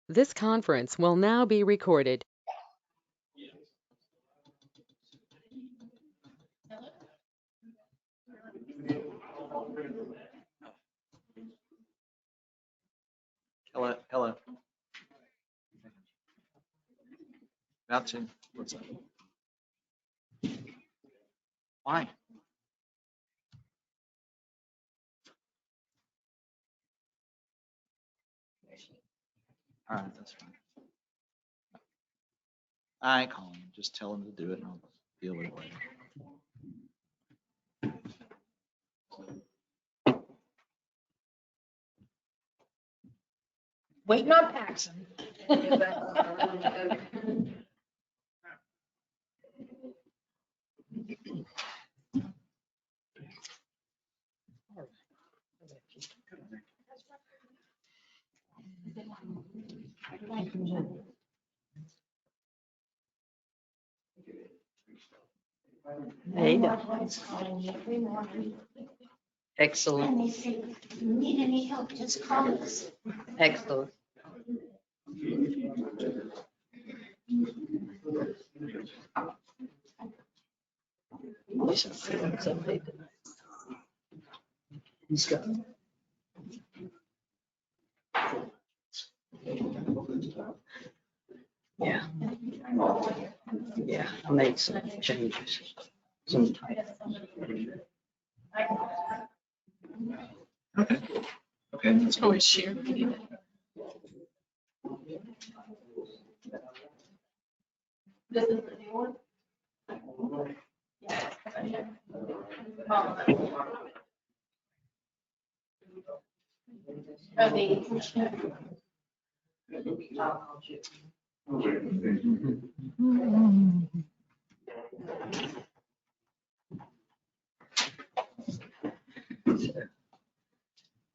This conference will now be recorded. Hello, hello. About to. What's up? Why? All right, that's fine. I ain't calling him. Just tell him to do it and I'll deal with it later. Waiting on Paxson. There you go. Excellent, If you need any help, just call us. excellent. He's got. Yeah. Yeah, I made some changes. Some Okay. Okay, that's cool. Always share.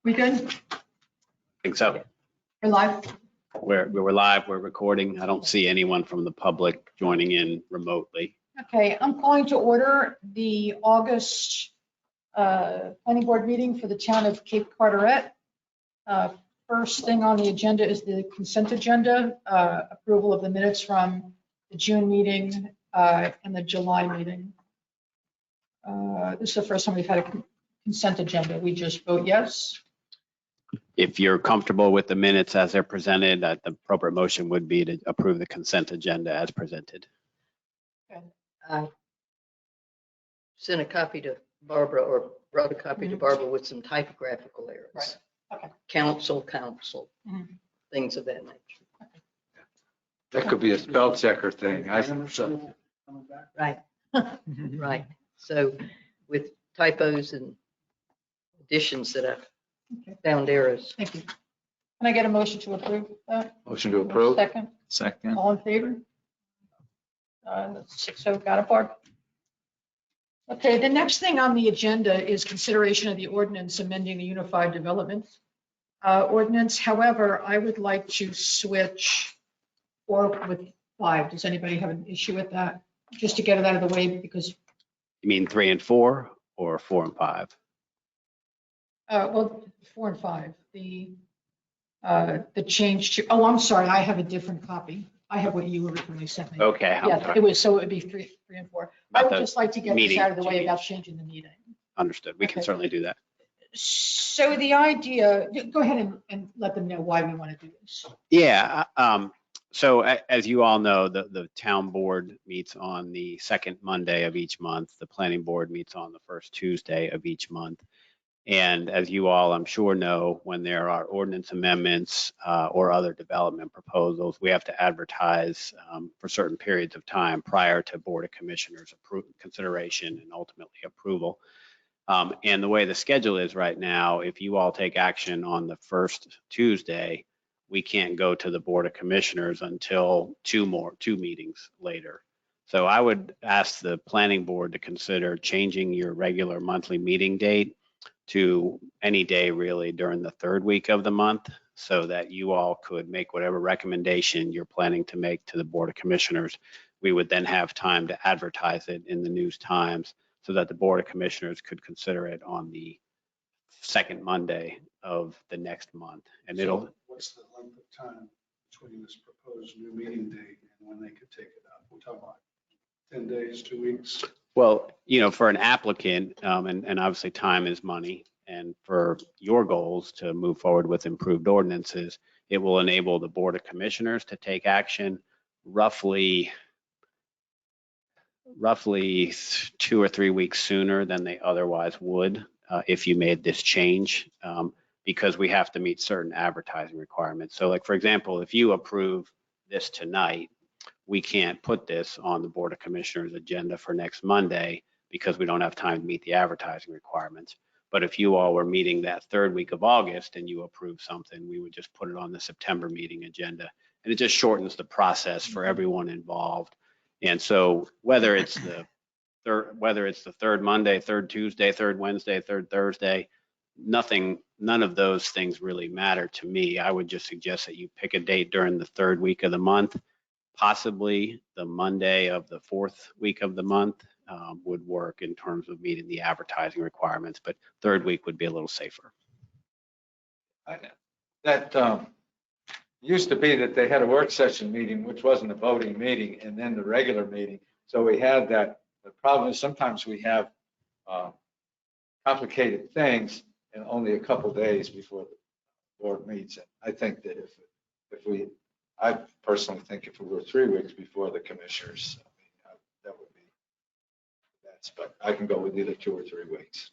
We good? Think so. We're live? We're live, we're recording. I don't see anyone from the public joining in remotely. Okay, I'm calling to order the August planning board meeting for the town of Cape Carteret. First thing on the agenda is the consent agenda, approval of the minutes from the June meeting and the July meeting. This is the first time we've had a consent agenda. We just vote yes. If you're comfortable with the minutes as they're presented, the appropriate motion would be to approve the consent agenda as presented. I sent a copy to Barbara, or brought a copy to Barbara with some typographical errors. Right. Okay. Council, Mhm. things of that nature. That could be a spell checker thing. Right, right. So with typos and additions that I've Okay. found errors. Thank you. Can I get a motion to approve that? Motion to approve. Second, Second. all in favor? 6-0, got it, Barb? Okay, the next thing on the agenda is consideration of the ordinance amending the Unified Development Ordinance. However, I would like to switch 4 with 5. Does anybody have an issue with that? Just to get it out of the way, because, You mean 3 and 4 or 4 and 5? well, 4 and 5, the change to, oh, I'm sorry, I have a different copy. I have what you originally sent me. Okay. I'm Yeah, sorry. it was, so it would be 3 and 4. I About would the just like to get this meeting out of the way about change. changing the meeting. Understood. We can Okay. certainly do that. So the idea, go ahead and let them know why we want to do this. Yeah. So as you all know, the town board meets on the second Monday of each month. The planning board meets on the first Tuesday of each month. And as you all, I'm sure, know, when there are ordinance amendments or other development proposals, we have to advertise for certain periods of time prior to Board of Commissioners consideration and ultimately approval. And the way the schedule is right now, if you all take action on the first Tuesday, we can't go to the Board of Commissioners until two meetings later. So I would ask the planning board to consider changing your regular monthly meeting date to any day really during the third week of the month, so that you all could make whatever recommendation you're planning to make to the Board of Commissioners. We would then have time to advertise it in the News Times so that the Board of Commissioners could consider it on the second Monday of the next month. And it'll, What's the length of time between this proposed new meeting date and when they could take it up? We're talking about 10 days, 2 weeks? Well, for an applicant, and obviously time is money, and for your goals to move forward with improved ordinances, it will enable the Board of Commissioners to take action roughly 2 or 3 weeks sooner than they otherwise would if you made this change, because we have to meet certain advertising requirements. So like, for example, if you approve this tonight, we can't put this on the Board of Commissioners agenda for next Monday because we don't have time to meet the advertising requirements. But if you all were meeting that third week of August and you approve something, we would just put it on the September meeting agenda. And it just shortens the process for everyone involved. And so whether it's the third Monday, third Tuesday, third Wednesday, third Thursday, none of those things really matter to me. I would just suggest that you pick a date during the third week of the month. Possibly the Monday of the fourth week of the month would work in terms of meeting the advertising requirements, but third week would be a little safer. That used to be that they had a work session meeting, which wasn't a voting meeting, and then the regular meeting. So we had that. The problem is sometimes we have complicated things and only a couple days before the board meets. And I think that I personally think if it were 3 weeks before the commissioners, that would be best, but I can go with either 2 or 3 weeks.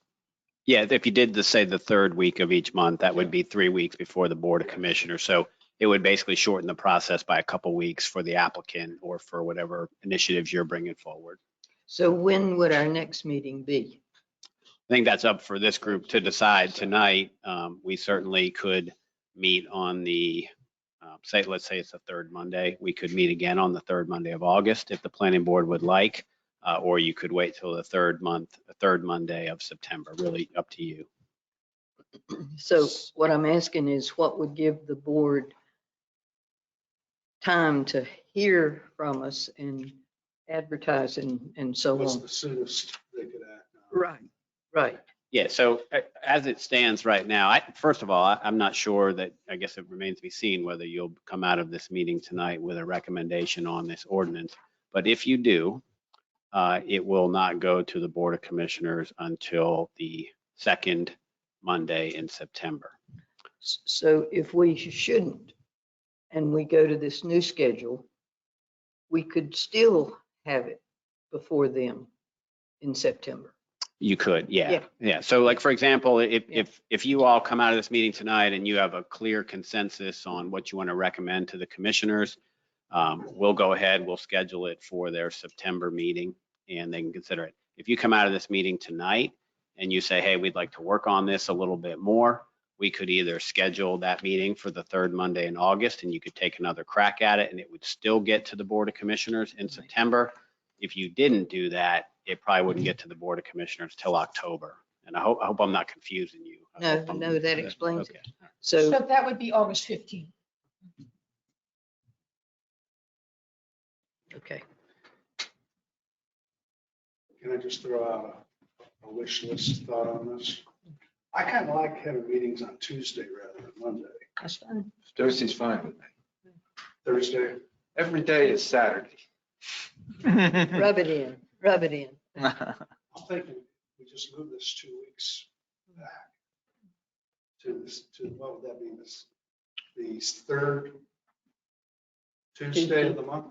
Yeah, if you did the third week of each month, that would be 3 weeks before the Board of Commissioners. So it would basically shorten the process by a couple weeks for the applicant or for whatever initiatives you're bringing forward. So when would our next meeting be? I think that's up for this group to decide tonight. We certainly could meet on the, let's say it's the third Monday. We could meet again on the third Monday of August if the planning board would like, or you could wait till the third Monday of September, really up to you. So what I'm asking is what would give the board time to hear from us and advertise and so What's on? the soonest they could act now? Right. Yeah, so as it stands right now, first of all, I'm not sure that, I guess it remains to be seen whether you'll come out of this meeting tonight with a recommendation on this ordinance. But if you do, it will not go to the Board of Commissioners until the second Monday in September. So if we shouldn't, and we go to this new schedule, we could still have it before them in September. You could, yeah. So like, for example, if you all come out of this meeting tonight and you have a clear consensus on what you want to recommend to the commissioners, we'll go ahead, we'll schedule it for their September meeting and they can consider it. If you come out of this meeting tonight and you say, hey, we'd like to work on this a little bit more, we could either schedule that meeting for the third Monday in August and you could take another crack at it and it would still get to the Board of Commissioners in September. If you didn't do that, it probably wouldn't get to the Board of Commissioners till October. And I hope I'm not confusing you. No, that explains it. Okay. So So, that would be August 15th. okay. Can I just throw out a wish list thought on this? I kind of like having meetings on Tuesday rather than Monday. That's fine. Thursday's fine with me. Thursday, Every day is Saturday. Rub it in, rub it in. I'm thinking we just move this 2 weeks back to this, to what would that be, the third Tuesday of the month?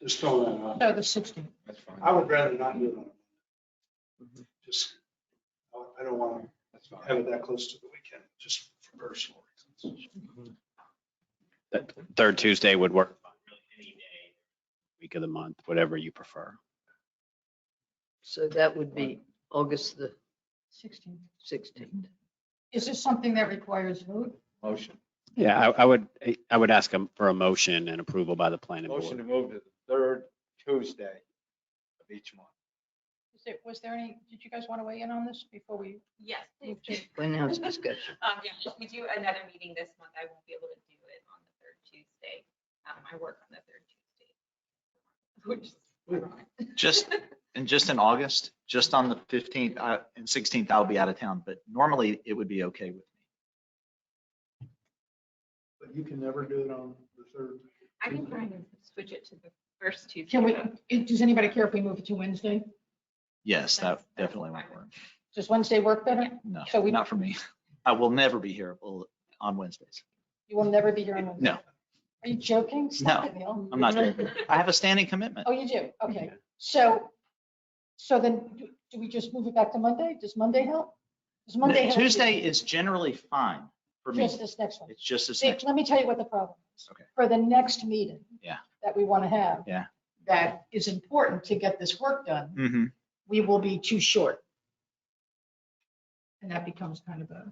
Just throwing that out. So the 16th. That's fine. I would rather not do it on Mhm. just, I don't want That's to fine. have it that close to the weekend, just for personal reasons. That third Tuesday would work. Really any day, week of the month, whatever you prefer. So that would be August the 16th. 16th. Is this something that requires vote? Motion. Yeah, I would ask for a motion and approval by the planning Motion to board. move to the third Tuesday of each month. Was there any, did you guys want to weigh in on this before we Yes, please. move to? Well, now it's discussion. Yeah, if we do another meeting this month, I won't be able to do it on the third Tuesday. I work on the third Tuesday. Which is ironic. Just in August, just on the 15th and 16th, I'll be out of town, but normally it would be okay with me. You can never do it on the third. I can try and switch it to the first Tuesday. Can we, does anybody care if we move it to Wednesday? Yes, that definitely won't work. Does Wednesday work better? No, So we- not for me. I will never be here on Wednesdays. You will never be here on Wednesday? No, Are you joking? Stop No. it, Neil. I'm not joking. I have a standing commitment. Oh, you do? Okay. So then do we just move it back to Monday? Does Monday help? Does Monday help? you? Tuesday is generally fine for me. Just this next one. It's just this See, next. let me tell you what the problem is. Okay. For the next meeting. Yeah. That we want to have. Yeah. That is important to get this work done. Mm-hmm. We will be too short. And that becomes kind of a,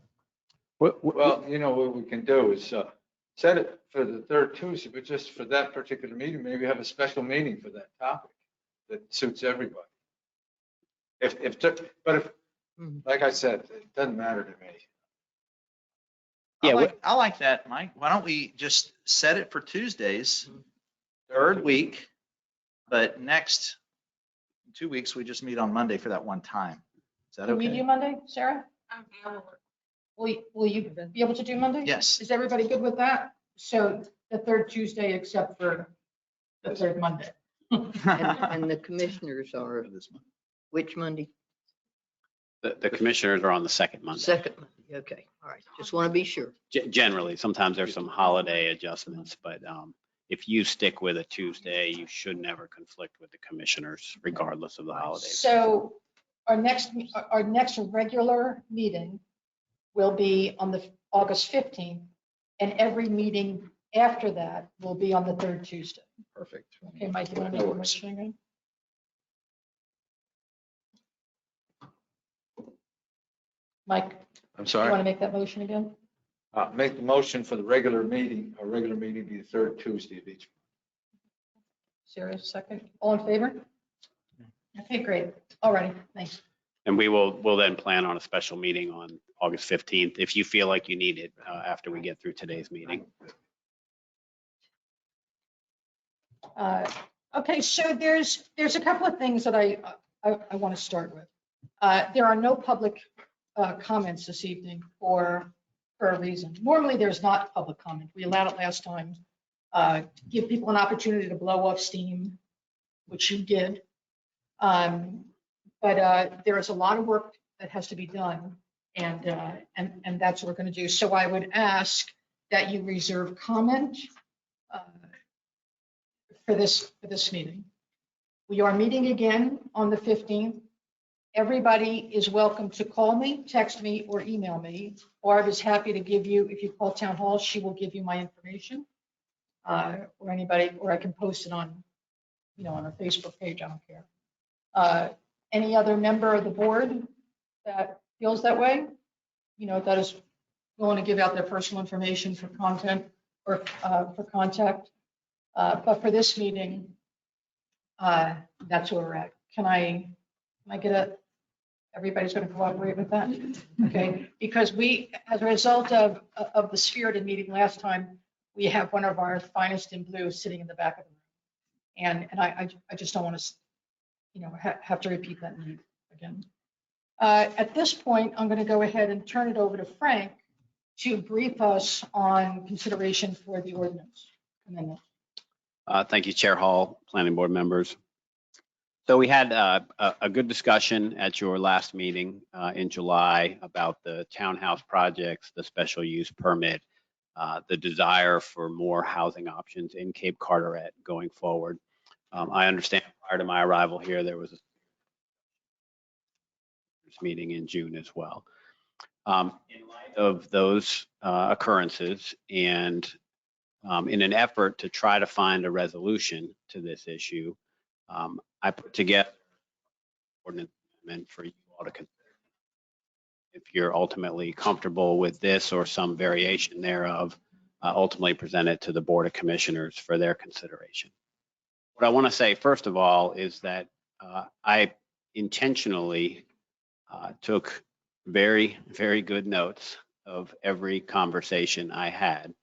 Well, you know, what we can do is set it for the third Tuesday, but just for that particular meeting, maybe have a special meeting for that topic that suits everybody. Like I said, it doesn't matter to me. Yeah, I like that, Mike. Why don't we just set it for Tuesdays, third week, but next 2 weeks, we just meet on Monday for that one time. Is that can we do okay? Monday, Sarah? I will work. Will you be able to do Monday? Yes. Is everybody good with that? So the third Tuesday except for the third Monday. And the commissioners are, This month. which Monday? The commissioners are on the second Monday. Second Monday, okay, all right, just want to be sure. Generally, sometimes there's some holiday adjustments, but if you stick with a Tuesday, you should never conflict with the commissioners regardless of the holidays. So our next regular meeting will be on the August 15th, and every meeting after that will be on the third Tuesday. Perfect. Okay, Mike, you want to make a motion again? Mike, I'm you want sorry. to make that motion again? Make the motion for the regular meeting, our regular meeting be the third Tuesday of each. Sarah, second. All in favor? Okay, great. All righty, thanks. And we'll then plan on a special meeting on August 15th if you feel like you need it after we get through today's meeting. Okay, so there's a couple of things that I want to start with. There are no public comments this evening for a reason. Normally, there's not public comment. We allowed it last time. Give people an opportunity to blow off steam, which you did. But there is a lot of work that has to be done, and that's what we're going to do. So I would ask that you reserve comment for this meeting. We are meeting again on the 15th. Everybody is welcome to call me, text me, or email me. Barb is happy to give you, if you call town hall, she will give you my information. Or anybody, or I can post it on, on our Facebook page, I don't care. Any other member of the board that feels that way, that is willing to give out their personal information for content or for contact. But for this meeting, that's where we're at. Can I get everybody's going to cooperate with that? Okay, because we, as a result of the spirited meeting last time, we have one of our finest in blue sitting in the back of the room. And I just don't want to, have to repeat that need again. At this point, I'm going to go ahead and turn it over to Frank to brief us on consideration for the ordinance amendment. Thank you, Chair Hall, Planning Board members. So we had a good discussion at your last meeting in July about the townhouse projects, the special use permit, the desire for more housing options in Cape Carteret going forward. I understand prior to my arrival here, there was a meeting in June as well. In light of those occurrences and in an effort to try to find a resolution to this issue, I put together an ordinance amendment for you all to consider. If you're ultimately comfortable with this or some variation thereof, ultimately present it to the Board of Commissioners for their consideration. What I want to say, first of all, is that I intentionally took very, very good notes of every conversation I had.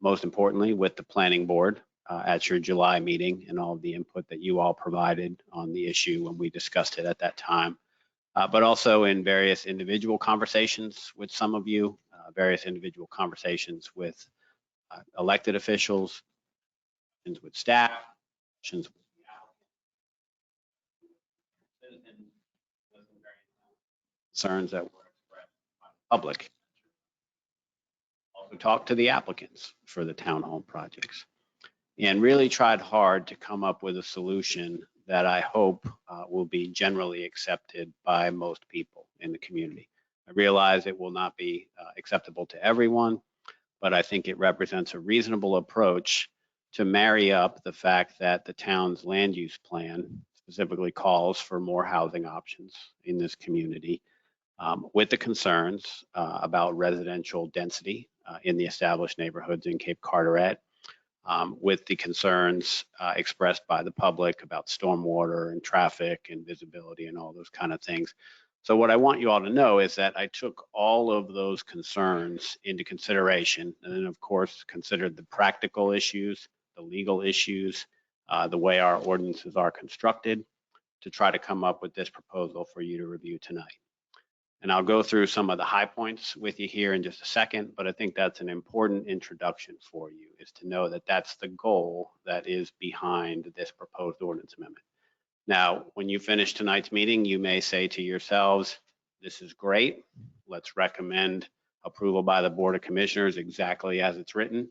Most importantly, with the Planning Board at your July meeting and all of the input that you all provided on the issue when we discussed it at that time, but also in various individual conversations with some of you, various individual conversations with elected officials, with staff, with concerns that were expressed by the public. Also talked to the applicants for the townhome projects and really tried hard to come up with a solution that I hope will be generally accepted by most people in the community. I realize it will not be acceptable to everyone, but I think it represents a reasonable approach to marry up the fact that the town's land use plan specifically calls for more housing options in this community with the concerns about residential density in the established neighborhoods in Cape Carteret, with the concerns expressed by the public about stormwater and traffic and visibility and all those kind of things. So what I want you all to know is that I took all of those concerns into consideration and then of course considered the practical issues, the legal issues, the way our ordinances are constructed to try to come up with this proposal for you to review tonight. And I'll go through some of the high points with you here in just a second, but I think that's an important introduction for you, is to know that that's the goal that is behind this proposed ordinance amendment. Now, when you finish tonight's meeting, you may say to yourselves, this is great. Let's recommend approval by the Board of Commissioners exactly as it's written.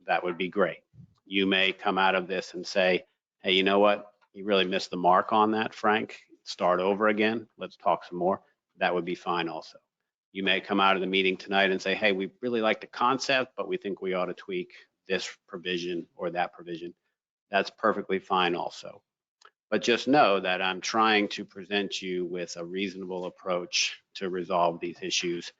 That would be great. You may come out of this and say, hey, you know what? You really missed the mark on that, Frank. Start over again. Let's talk some more. That would be fine also. You may come out of the meeting tonight and say, hey, we really like the concept, but we think we ought to tweak this provision or that provision. That's perfectly fine also. But just know that I'm trying to present you with a reasonable approach to resolve these issues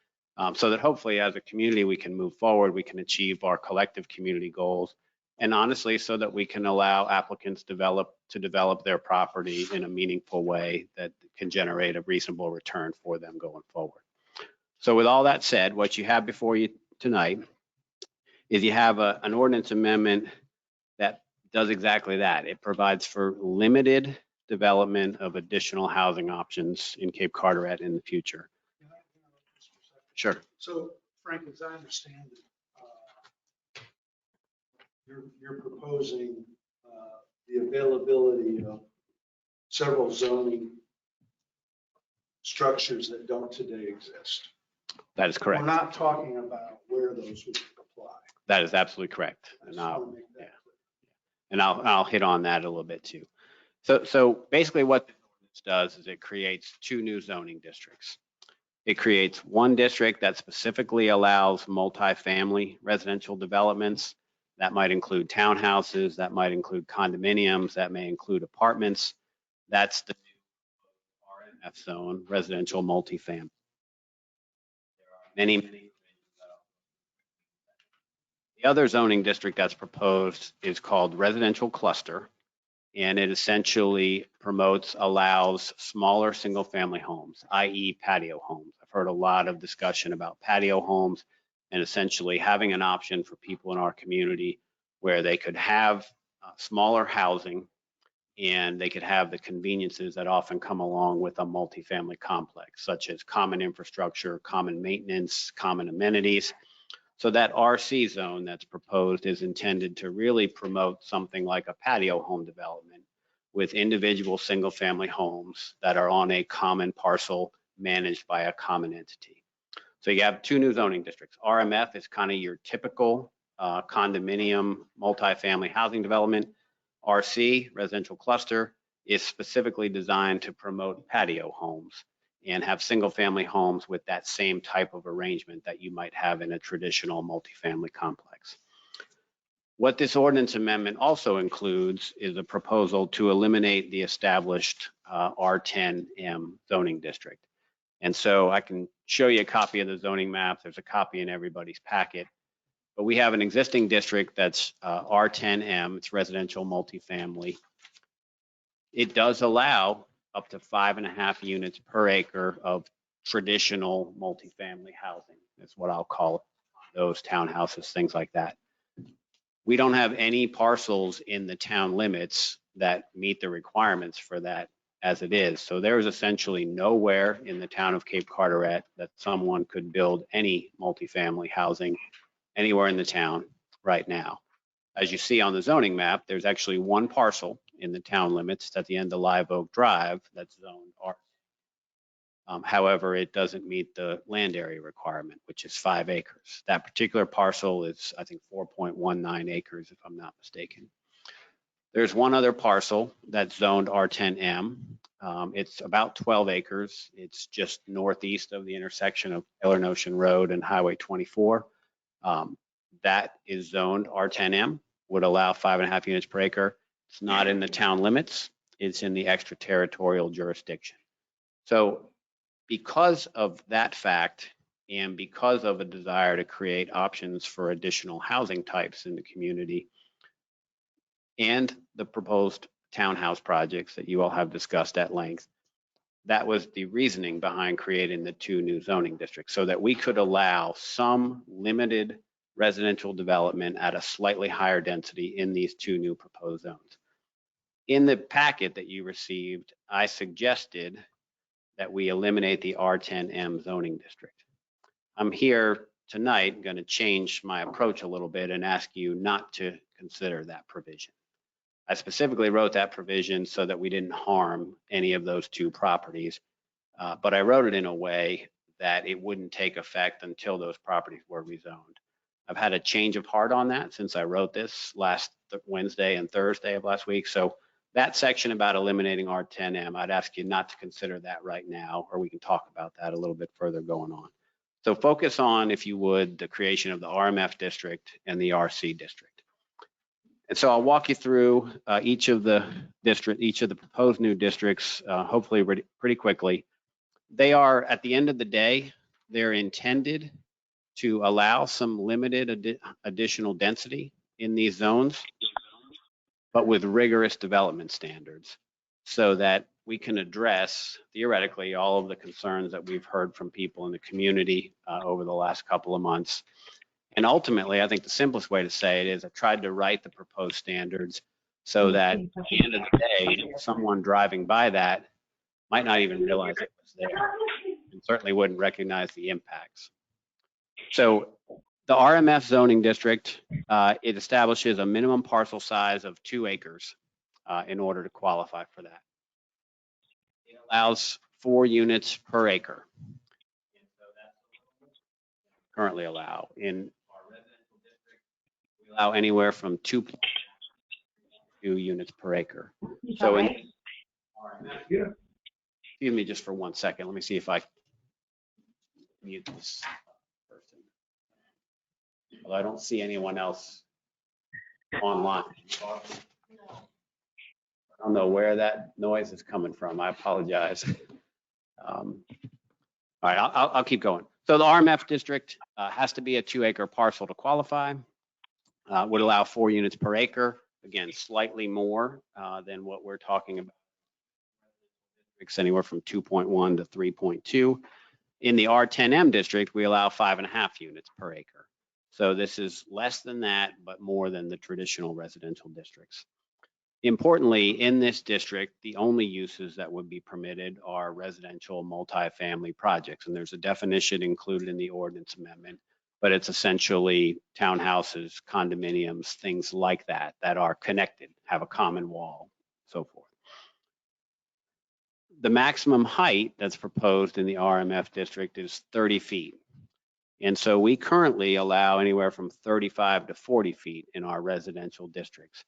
so that hopefully as a community we can move forward, we can achieve our collective community goals, and honestly so that we can allow applicants to develop their property in a meaningful way that can generate a reasonable return for them going forward. So with all that said, what you have before you tonight is you have an ordinance amendment that does exactly that. It provides for limited development of additional housing options in Cape Carteret in the future. Sure. So Frank, as I understand it, you're proposing the availability of several zoning structures that don't today exist. That is correct. We're not talking about where those would apply. That is absolutely correct. And I'll hit on that a little bit too. So basically what this ordinance does is it creates two new zoning districts. It creates one district that specifically allows multifamily residential developments. That might include townhouses, that might include condominiums, that may include apartments. That's the new RMF zone, residential multifamily. There are many. The other zoning district that's proposed is called residential cluster, and it essentially allows smaller single family homes, i.e. patio homes. I've heard a lot of discussion about patio homes and essentially having an option for people in our community where they could have smaller housing and they could have the conveniences that often come along with a multifamily complex, such as common infrastructure, common maintenance, common amenities. So that RC zone that's proposed is intended to really promote something like a patio home development with individual single family homes that are on a common parcel managed by a common entity. So you have two new zoning districts. RMF is kind of your typical condominium multifamily housing development. RC, residential cluster, is specifically designed to promote patio homes and have single family homes with that same type of arrangement that you might have in a traditional multifamily complex. What this ordinance amendment also includes is a proposal to eliminate the established R10M zoning district. And so I can show you a copy of the zoning map. There's a copy in everybody's packet. But we have an existing district that's R10M, it's residential multifamily. It does allow up to 5.5 units per acre of traditional multifamily housing. That's what I'll call it, those townhouses, things like that. We don't have any parcels in the town limits that meet the requirements for that as it is. So there's essentially nowhere in the town of Cape Carteret that someone could build any multifamily housing anywhere in the town. right now. As you see on the zoning map, there's actually one parcel in the town limits at the end of Live Oak Drive that's zoned R. However, it doesn't meet the land area requirement, which is 5 acres. That particular parcel is, I think, 4.19 acres, if I'm not mistaken. There's one other parcel that's zoned R10M. It's about 12 acres. It's just northeast of the intersection of Taylor Ocean Road and Highway 24. That is zoned R10M, would allow 5.5 units per acre. It's not in the town limits. It's in the extraterritorial jurisdiction. So because of that fact, and because of a desire to create options for additional housing types in the community, and the proposed townhouse projects that you all have discussed at length, that was the reasoning behind creating the 2 new zoning districts, so that we could allow some limited residential development at a slightly higher density in these 2 new proposed zones. In the packet that you received, I suggested that we eliminate the R10M zoning district. I'm here tonight going to change my approach a little bit and ask you not to consider that provision. I specifically wrote that provision so that we didn't harm any of those 2 properties, but I wrote it in a way that it wouldn't take effect until those properties were rezoned. I've had a change of heart on that since I wrote this last Wednesday and Thursday of last week. So that section about eliminating R10M, I'd ask you not to consider that right now, or we can talk about that a little bit further going on. So focus on, if you would, the creation of the RMF district and the RC district. And so I'll walk you through each of the proposed new districts, hopefully pretty quickly. They are, at the end of the day, they're intended to allow some limited additional density in these zones, but with rigorous development standards, so that we can address, theoretically, all of the concerns that we've heard from people in the community over the last couple of months. And ultimately, I think the simplest way to say it is I tried to write the proposed standards so that at the end of the day, someone driving by that might not even realize it was there, and certainly wouldn't recognize the impacts. So the RMF zoning district, it establishes a minimum parcel size of 2 acres in order to qualify for that. It allows 4 units per acre. And so that's what we currently allow. In our residential district, we allow anywhere from 2 units per acre. So in RMF, excuse me just for 1 second. Let me see if I mute this person. Well, I don't see anyone else online. I don't know where that noise is coming from. I apologize. All right, I'll keep going. So the RMF district has to be a 2 acre parcel to qualify. Would allow 4 units per acre. Again, slightly more than what we're talking about. Districts anywhere from 2.1 to 3.2. In the R10M district, we allow 5.5 units per acre. So this is less than that, but more than the traditional residential districts. Importantly, in this district, the only uses that would be permitted are residential multifamily projects. And there's a definition included in the ordinance amendment, but it's essentially townhouses, condominiums, things like that, that are connected, have a common wall, so forth. The maximum height that's proposed in the RMF district is 30 feet. And so we currently allow anywhere from 35 to 40 feet in our residential districts.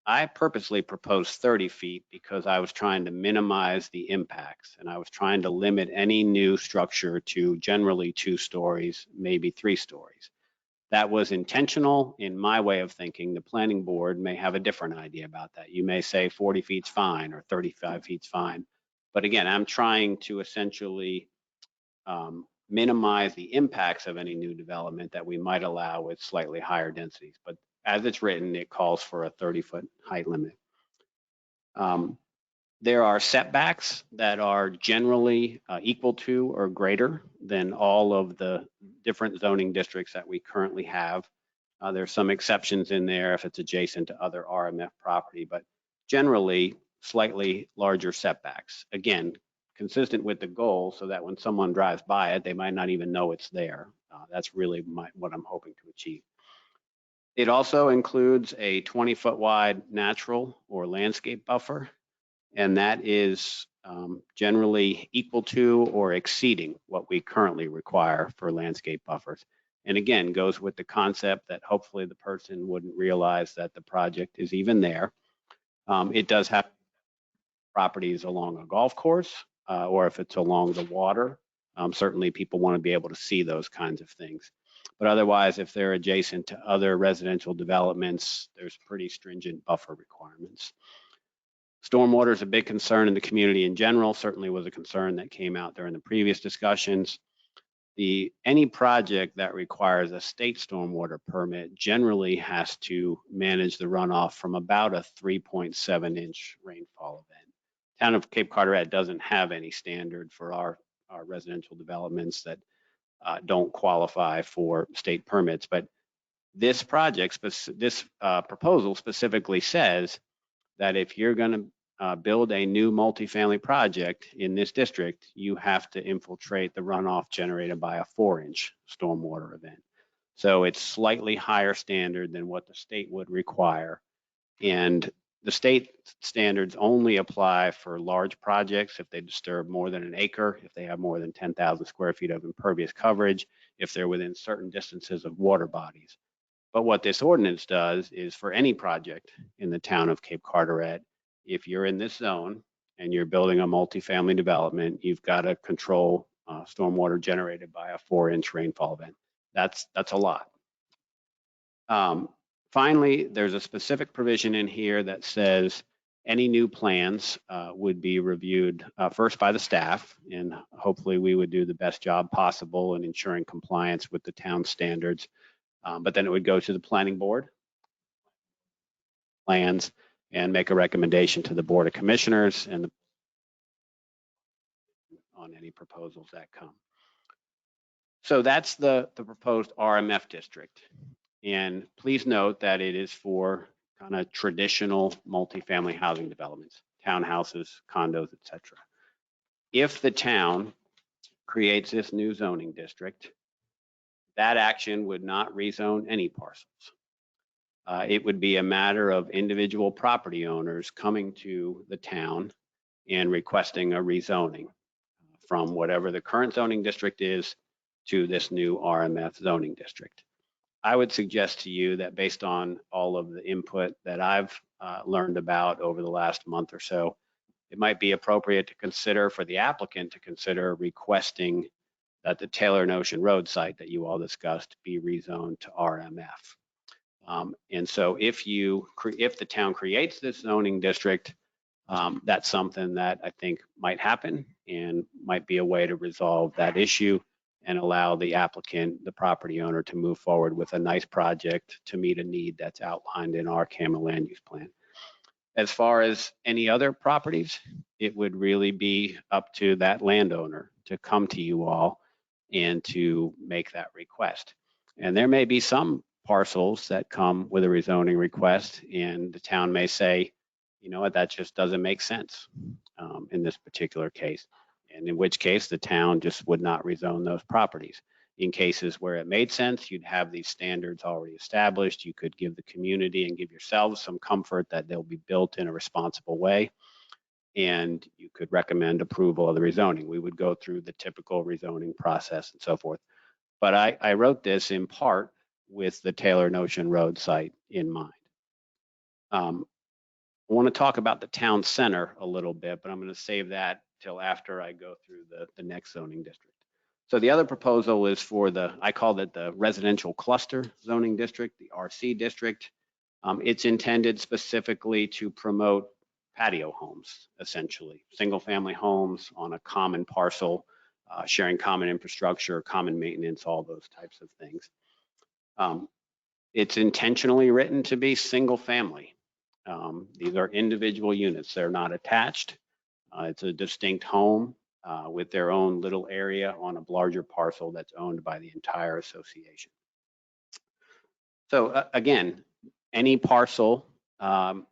I purposely proposed 30 feet because I was trying to minimize the impacts, and I was trying to limit any new structure to generally 2 stories, maybe 3 stories. That was intentional in my way of thinking. The planning board may have a different idea about that. You may say 40 feet's fine or 35 feet's fine. But again, I'm trying to essentially minimize the impacts of any new development that we might allow with slightly higher densities. But as it's written, it calls for a 30-foot height limit. There are setbacks that are generally equal to or greater than all of the different zoning districts that we currently have. There's some exceptions in there if it's adjacent to other RMF property, but generally slightly larger setbacks. Again, consistent with the goal so that when someone drives by it, they might not even know it's there. That's really what I'm hoping to achieve. It also includes a 20-foot wide natural or landscape buffer, and that is generally equal to or exceeding what we currently require for landscape buffers. And again, goes with the concept that hopefully the person wouldn't realize that the project is even there. It does have properties along a golf course, or if it's along the water, certainly people want to be able to see those kinds of things. But otherwise, if they're adjacent to other residential developments, there's pretty stringent buffer requirements. Stormwater is a big concern in the community in general, certainly was a concern that came out during the previous discussions. Any project that requires a state stormwater permit generally has to manage the runoff from about a 3.7-inch rainfall event. Town of Cape Carteret doesn't have any standard for our residential developments that don't qualify for state permits, but this project, this proposal specifically says that if you're going to build a new multifamily project in this district, you have to infiltrate the runoff generated by a 4-inch stormwater event. So it's slightly higher standard than what the state would require. And the state standards only apply for large projects if they disturb more than an acre, if they have more than 10,000 square feet of impervious coverage, if they're within certain distances of water bodies. But what this ordinance does is for any project in the town of Cape Carteret, if you're in this zone and you're building a multifamily development, you've got to control stormwater generated by a 4-inch rainfall event. That's a lot. Finally, there's a specific provision in here that says any new plans would be reviewed first by the staff, and hopefully we would do the best job possible in ensuring compliance with the town standards. But then it would go to the planning board, plans, and make a recommendation to the Board of Commissioners and on any proposals that come. So that's the proposed RMF district. And please note that it is for kind of traditional multifamily housing developments, townhouses, condos, etc. If the town creates this new zoning district, that action would not rezone any parcels. It would be a matter of individual property owners coming to the town and requesting a rezoning from whatever the current zoning district is to this new RMF zoning district. I would suggest to you that based on all of the input that I've learned about over the last month or so, it might be appropriate to consider for the applicant to consider requesting that the Taylor and Ocean Road site that you all discussed be rezoned to RMF. And so if the town creates this zoning district, that's something that I think might happen and might be a way to resolve that issue and allow the applicant, the property owner, to move forward with a nice project to meet a need that's outlined in our CAMA land use plan. As far as any other properties, it would really be up to that landowner to come to you all and to make that request. And there may be some parcels that come with a rezoning request, and the town may say, you know what, that just doesn't make sense in this particular case. And in which case the town just would not rezone those properties. In cases where it made sense, you'd have these standards already established. You could give the community and give yourselves some comfort that they'll be built in a responsible way. And you could recommend approval of the rezoning. We would go through the typical rezoning process and so forth. But I wrote this in part with the Taylor and Ocean Road site in mind. I want to talk about the town center a little bit, but I'm going to save that till after I go through the next zoning district. So the other proposal is for I called it the residential cluster zoning district, the RC district. It's intended specifically to promote patio homes, essentially, single family homes on a common parcel, sharing common infrastructure, common maintenance, all those types of things. It's intentionally written to be single family. These are individual units. They're not attached. It's a distinct home with their own little area on a larger parcel that's owned by the entire association. So again, any parcel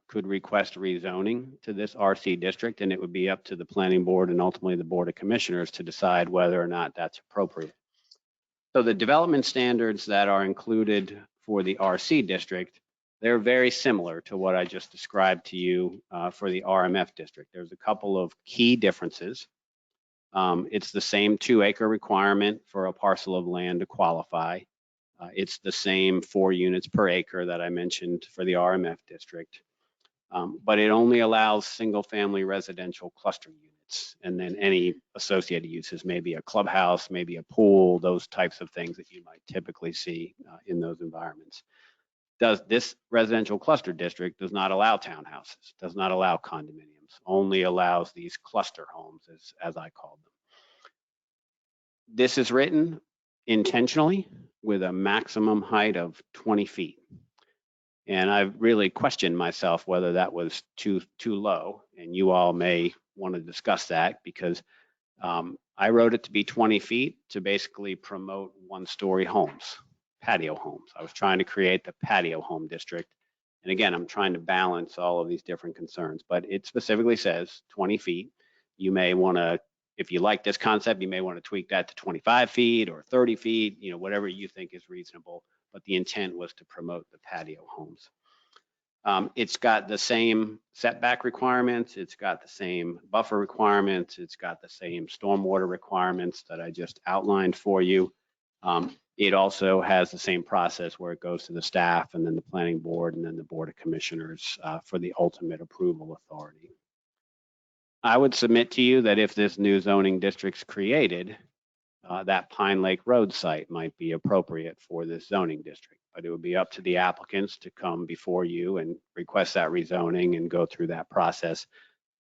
could request rezoning to this RC district, and it would be up to the planning board and ultimately the Board of Commissioners to decide whether or not that's appropriate. So the development standards that are included for the RC district, they're very similar to what I just described to you for the RMF district. There's a couple of key differences. It's the same 2-acre requirement for a parcel of land to qualify. It's the same 4 units per acre that I mentioned for the RMF district. But it only allows single-family residential cluster units, and then any associated uses, maybe a clubhouse, maybe a pool, those types of things that you might typically see in those environments. This residential cluster district does not allow townhouses, does not allow condominiums, only allows these cluster homes, as I call them. This is written intentionally with a maximum height of 20 feet. And I've really questioned myself whether that was too low, and you all may want to discuss that, because I wrote it to be 20 feet to basically promote 1-story homes, patio homes. I was trying to create the patio home district. And again, I'm trying to balance all of these different concerns, but it specifically says 20 feet. You may want to, if you like this concept, you may want to tweak that to 25 feet or 30 feet, whatever you think is reasonable. But the intent was to promote the patio homes. It's got the same setback requirements. It's got the same buffer requirements. It's got the same stormwater requirements that I just outlined for you. It also has the same process where it goes to the staff and then the planning board and then the board of commissioners for the ultimate approval authority. I would submit to you that if this new zoning district's created, that Pine Lake Road site might be appropriate for this zoning district, but it would be up to the applicants to come before you and request that rezoning and go through that process.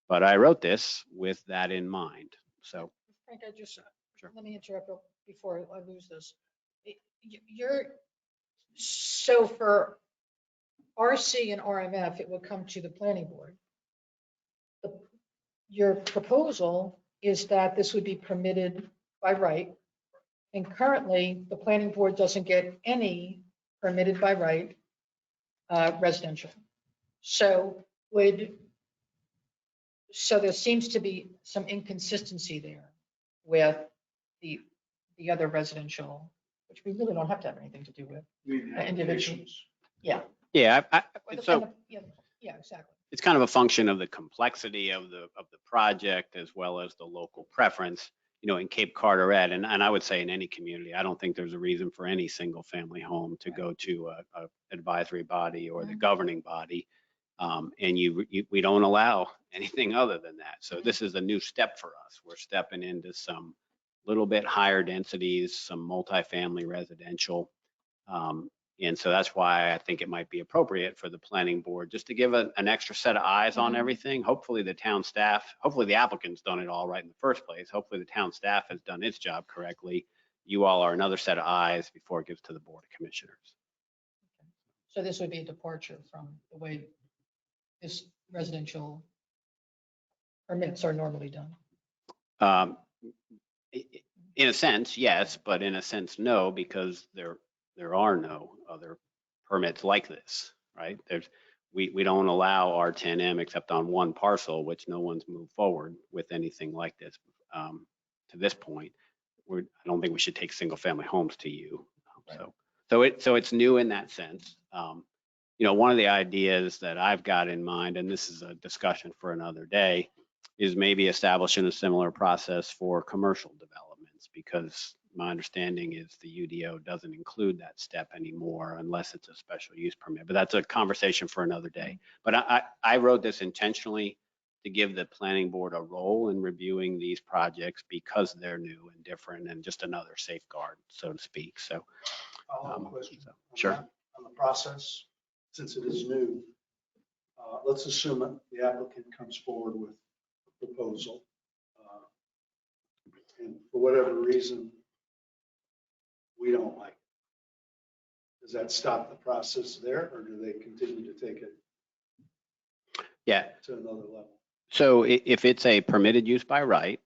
But I wrote this with that in mind. So, Frank, Sure. let me interrupt before I lose this. So for RC and RMF, it would come to the planning board. Your proposal is that this would be permitted by right. And currently, the planning board doesn't get any permitted by right residential. So there seems to be some inconsistency there with the other residential, which we really don't have to have anything to do with. Individuals. Yeah. Yeah. So yeah, exactly. it's kind of a function of the complexity of the project as well as the local preference. In Cape Carteret, and I would say in any community, I don't think there's a reason for any single family home to go to a advisory body or the governing body. And we don't allow anything other than that. So this is a new step for us. We're stepping into some little bit higher densities, some multifamily residential. And so that's why I think it might be appropriate for the planning board just to give an extra set of eyes on everything. Hopefully the town staff, hopefully the applicant's done it all right in the first place. Hopefully the town staff has done its job correctly. You all are another set of eyes before it gets to the board of commissioners. So this would be a departure from the way this residential permits are normally done. In a sense, yes, but in a sense, no, because there are no other permits like this, right? We don't allow R10M except on one parcel, which no one's moved forward with anything like this to this point. I don't think we should take single family homes to you. Right. So it's new in that sense. One of the ideas that I've got in mind, and this is a discussion for another day, is maybe establishing a similar process for commercial developments, because my understanding is the UDO doesn't include that step anymore unless it's a special use permit, but that's a conversation for another day. But I wrote this intentionally to give the planning board a role in reviewing these projects because they're new and different and just another safeguard, so to speak. So, Question sure. On the process, since it is new, let's assume that the applicant comes forward with a proposal. And for whatever reason, we don't like it. Does that stop the process there, or do they continue to take it to another level? So if it's a permitted use by right,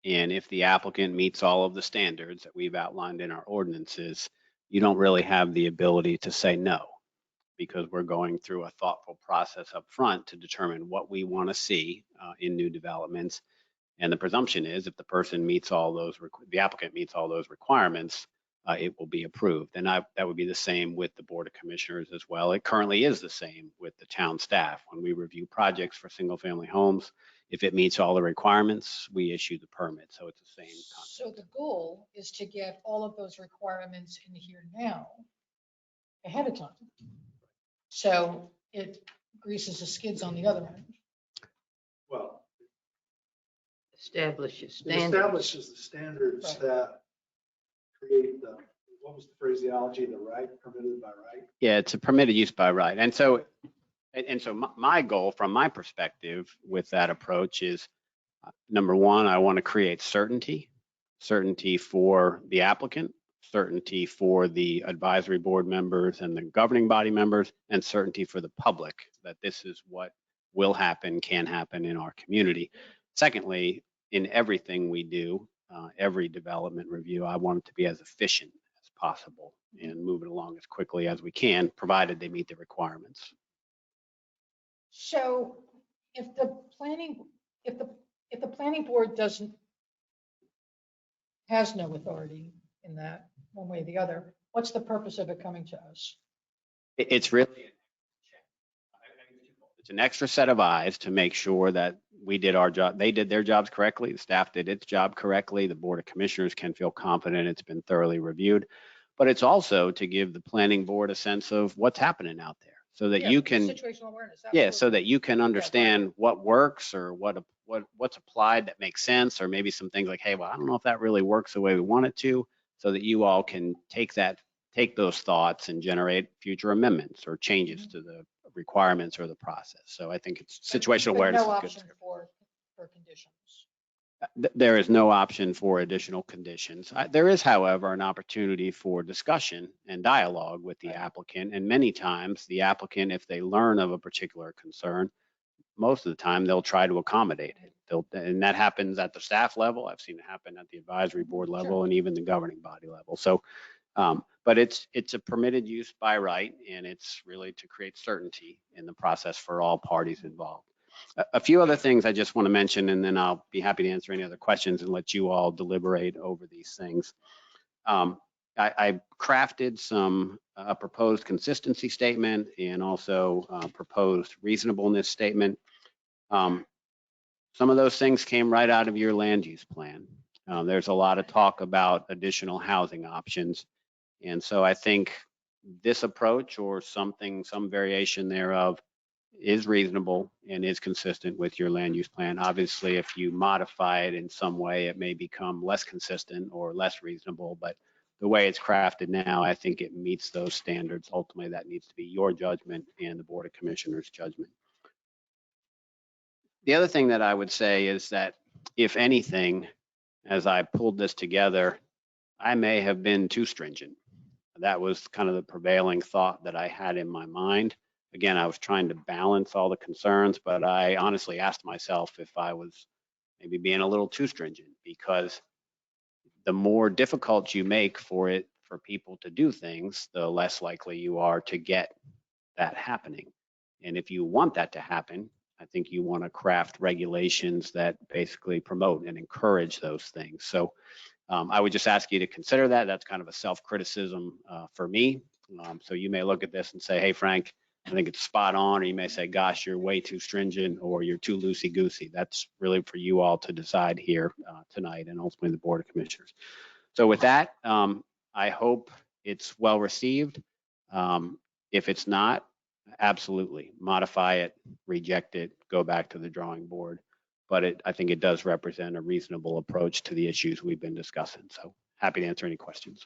and if the applicant meets all of the standards that we've outlined in our ordinances, you don't really have the ability to say no, because we're going through a thoughtful process up front to determine what we want to see in new developments. And the presumption is if the person meets all those, the applicant meets all those requirements, it will be approved. And that would be the same with the Board of Commissioners as well. It currently is the same with the town staff. When we review projects for single-family homes, if it meets all the requirements, we issue the permit. So it's the same So concept. the goal is to get all of those requirements in here now ahead of time. So it greases the skids on the other end. Well, Establishes it standards. establishes the standards Right. that create the, what was the phraseology, the right, permitted by right? Yeah, it's a permitted use by right. And so my goal from my perspective with that approach is, number one, I want to create certainty for the applicant, certainty for the advisory board members and the governing body members, and certainty for the public that this is what will happen, can happen in our community. Secondly, in everything we do, every development review, I want it to be as efficient as possible and move it along as quickly as we can, provided they meet the requirements. So if the planning board has no authority in that, one way or the other, what's the purpose of it coming to us? It's really, it's an extra set of eyes to make sure that we did our job. They did their jobs correctly. The staff did its job correctly. The Board of Commissioners can feel confident it's been thoroughly reviewed. But it's also to give the planning board a sense of what's happening out there so that Yeah, you can, situational awareness. yeah, so absolutely. that you can understand what works or what's applied that makes sense, or maybe some things like, hey, well, I don't know if that really works the way we want it to, so that you all can take those thoughts and generate future amendments or changes to the requirements or the process. So I think it's situational But awareness. no is good. option for conditions. There is no option for additional conditions. There is, however, an opportunity for discussion and dialogue with the applicant. And many times the applicant, if they learn of a particular concern, most of the time they'll try to accommodate it. And that happens at the staff level. I've seen it happen at the advisory board level and even the governing body level. So, but it's a permitted use by right, and it's really to create certainty in the process for all parties involved. A few other things I just want to mention, and then I'll be happy to answer any other questions and let you all deliberate over these things. I crafted a proposed consistency statement and also a proposed reasonableness statement. Some of those things came right out of your land use plan. There's a lot of talk about additional housing options. And so I think this approach or some variation thereof is reasonable and is consistent with your land use plan. Obviously, if you modify it in some way, it may become less consistent or less reasonable, but the way it's crafted now, I think it meets those standards. Ultimately, that needs to be your judgment and the Board of Commissioners' judgment. The other thing that I would say is that, if anything, as I pulled this together, I may have been too stringent. That was kind of the prevailing thought that I had in my mind. Again, I was trying to balance all the concerns, but I honestly asked myself if I was maybe being a little too stringent, because the more difficult you make for people to do things, the less likely you are to get that happening. And if you want that to happen, I think you want to craft regulations that basically promote and encourage those things. So I would just ask you to consider that. That's kind of a self-criticism for me. So you may look at this and say, hey, Frank, I think it's spot on. Or you may say, gosh, you're way too stringent, or you're too loosey-goosey. That's really for you all to decide here tonight, and ultimately the Board of Commissioners. So with that, I hope it's well received. If it's not, absolutely modify it, reject it, go back to the drawing board. But I think it does represent a reasonable approach to the issues we've been discussing. So happy to answer any questions.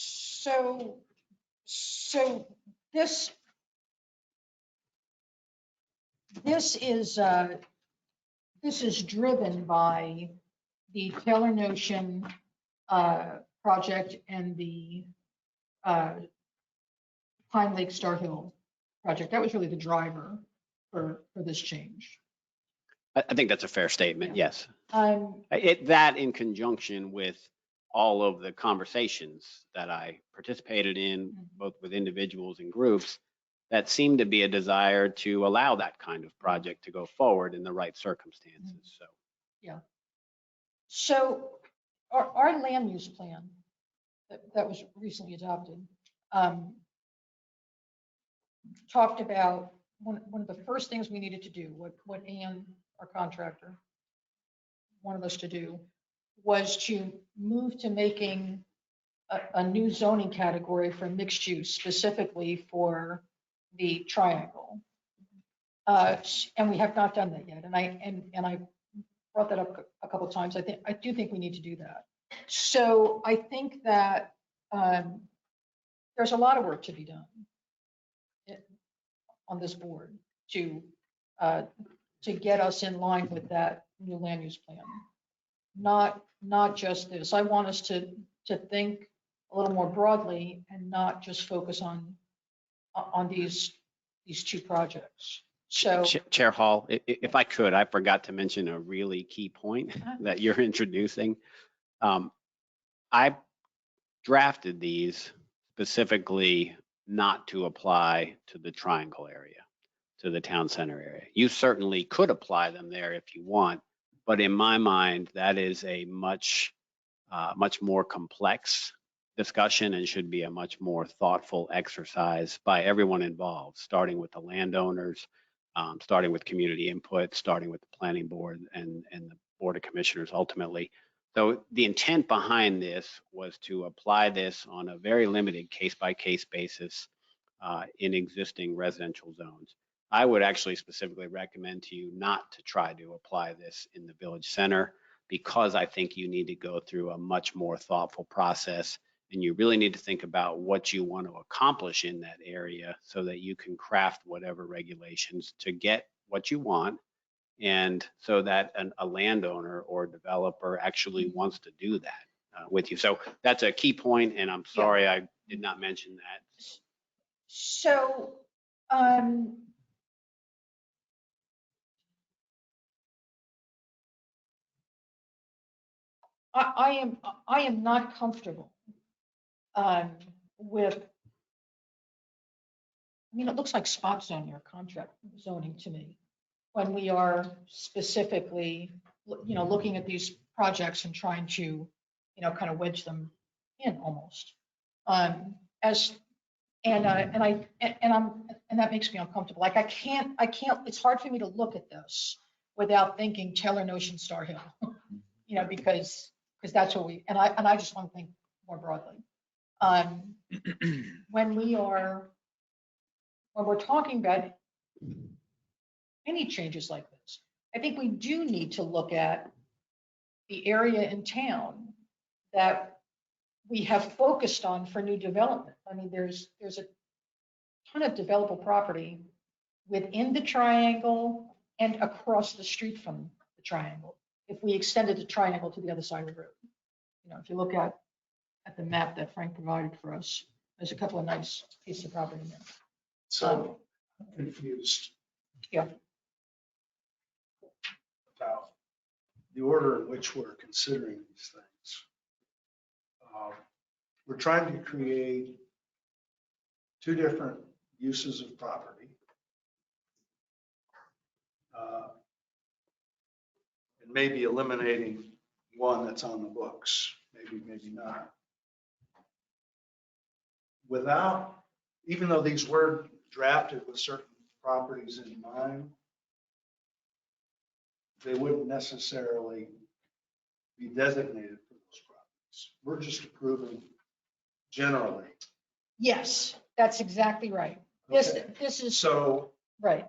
So this is driven by the Taylor Notion project and the Pine Lake Star Hill project. That was really the driver for this change. I think that's a fair statement. Yeah. Yes. That in conjunction with all of the conversations that I participated in, both with individuals and groups, that seemed to be a desire to allow that kind of project to go forward in the right circumstances. So, yeah. So our land use plan that was recently adopted talked about one of the first things we needed to do, what Ann, our contractor, wanted us to do, was to move to making a new zoning category for mixed use, specifically for the triangle. And we have not done that yet. And I brought that up a couple of times. I do think we need to do that. So I think that there's a lot of work to be done on this board to get us in line with that new land use plan. Not just this. I want us to think a little more broadly and not just focus on these two projects. So, Chair Hall, if I could, I forgot to mention a really key point that you're introducing. I drafted these specifically not to apply to the triangle area, to the town center area. You certainly could apply them there if you want, but in my mind, that is a much more complex discussion and should be a much more thoughtful exercise by everyone involved, starting with the landowners, starting with community input, starting with the planning board and the board of commissioners ultimately. So the intent behind this was to apply this on a very limited case-by-case basis in existing residential zones. I would actually specifically recommend to you not to try to apply this in the village center, because I think you need to go through a much more thoughtful process, and you really need to think about what you want to accomplish in that area so that you can craft whatever regulations to get what you want, and so that a landowner or developer actually wants to do that with you. So that's a key point, and I'm sorry I did not mention that. So, I am not comfortable with, I mean, it looks like spot zoning or contract zoning to me, when we are specifically, looking at these projects and trying to, kind of wedge them in almost. And that makes me uncomfortable. Like I can't, it's hard for me to look at this without thinking Taylor Ocean Star Hill, because that's what and I just want to think more broadly. When we're talking about any changes like this, I think we do need to look at the area in town that we have focused on for new development. I mean, there's a ton of developable property within the triangle and across the street from the triangle, if we extended the triangle to the other side of the road. If you look at the map that Frank provided for us, there's a couple of nice pieces of property in there. So I'm confused. Yeah. About the order in which we're considering these things. We're trying to create two different uses of property. And maybe eliminating one that's on the books, maybe not. Without, even though these were drafted with certain properties in mind, they wouldn't necessarily be designated for those properties. We're just approving generally. Yes, that's exactly right. Okay. This is So, right.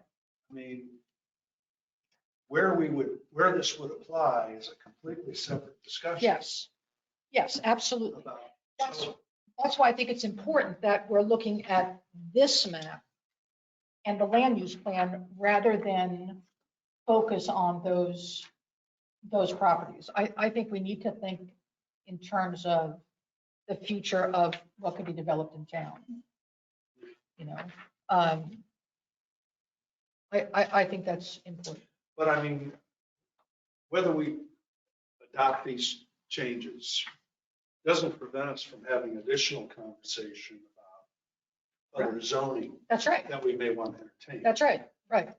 I mean, where this would apply is a completely separate discussion. Yes, absolutely. About, That's why I think it's important that we're looking at this map and the land use plan rather than focus on those properties. I think we need to think in terms of the future of what could be developed in town. I think that's important. but I mean, whether we adopt these changes doesn't prevent us from having additional conversation about other zoning That's right. that we may want to entertain. That's right. Right.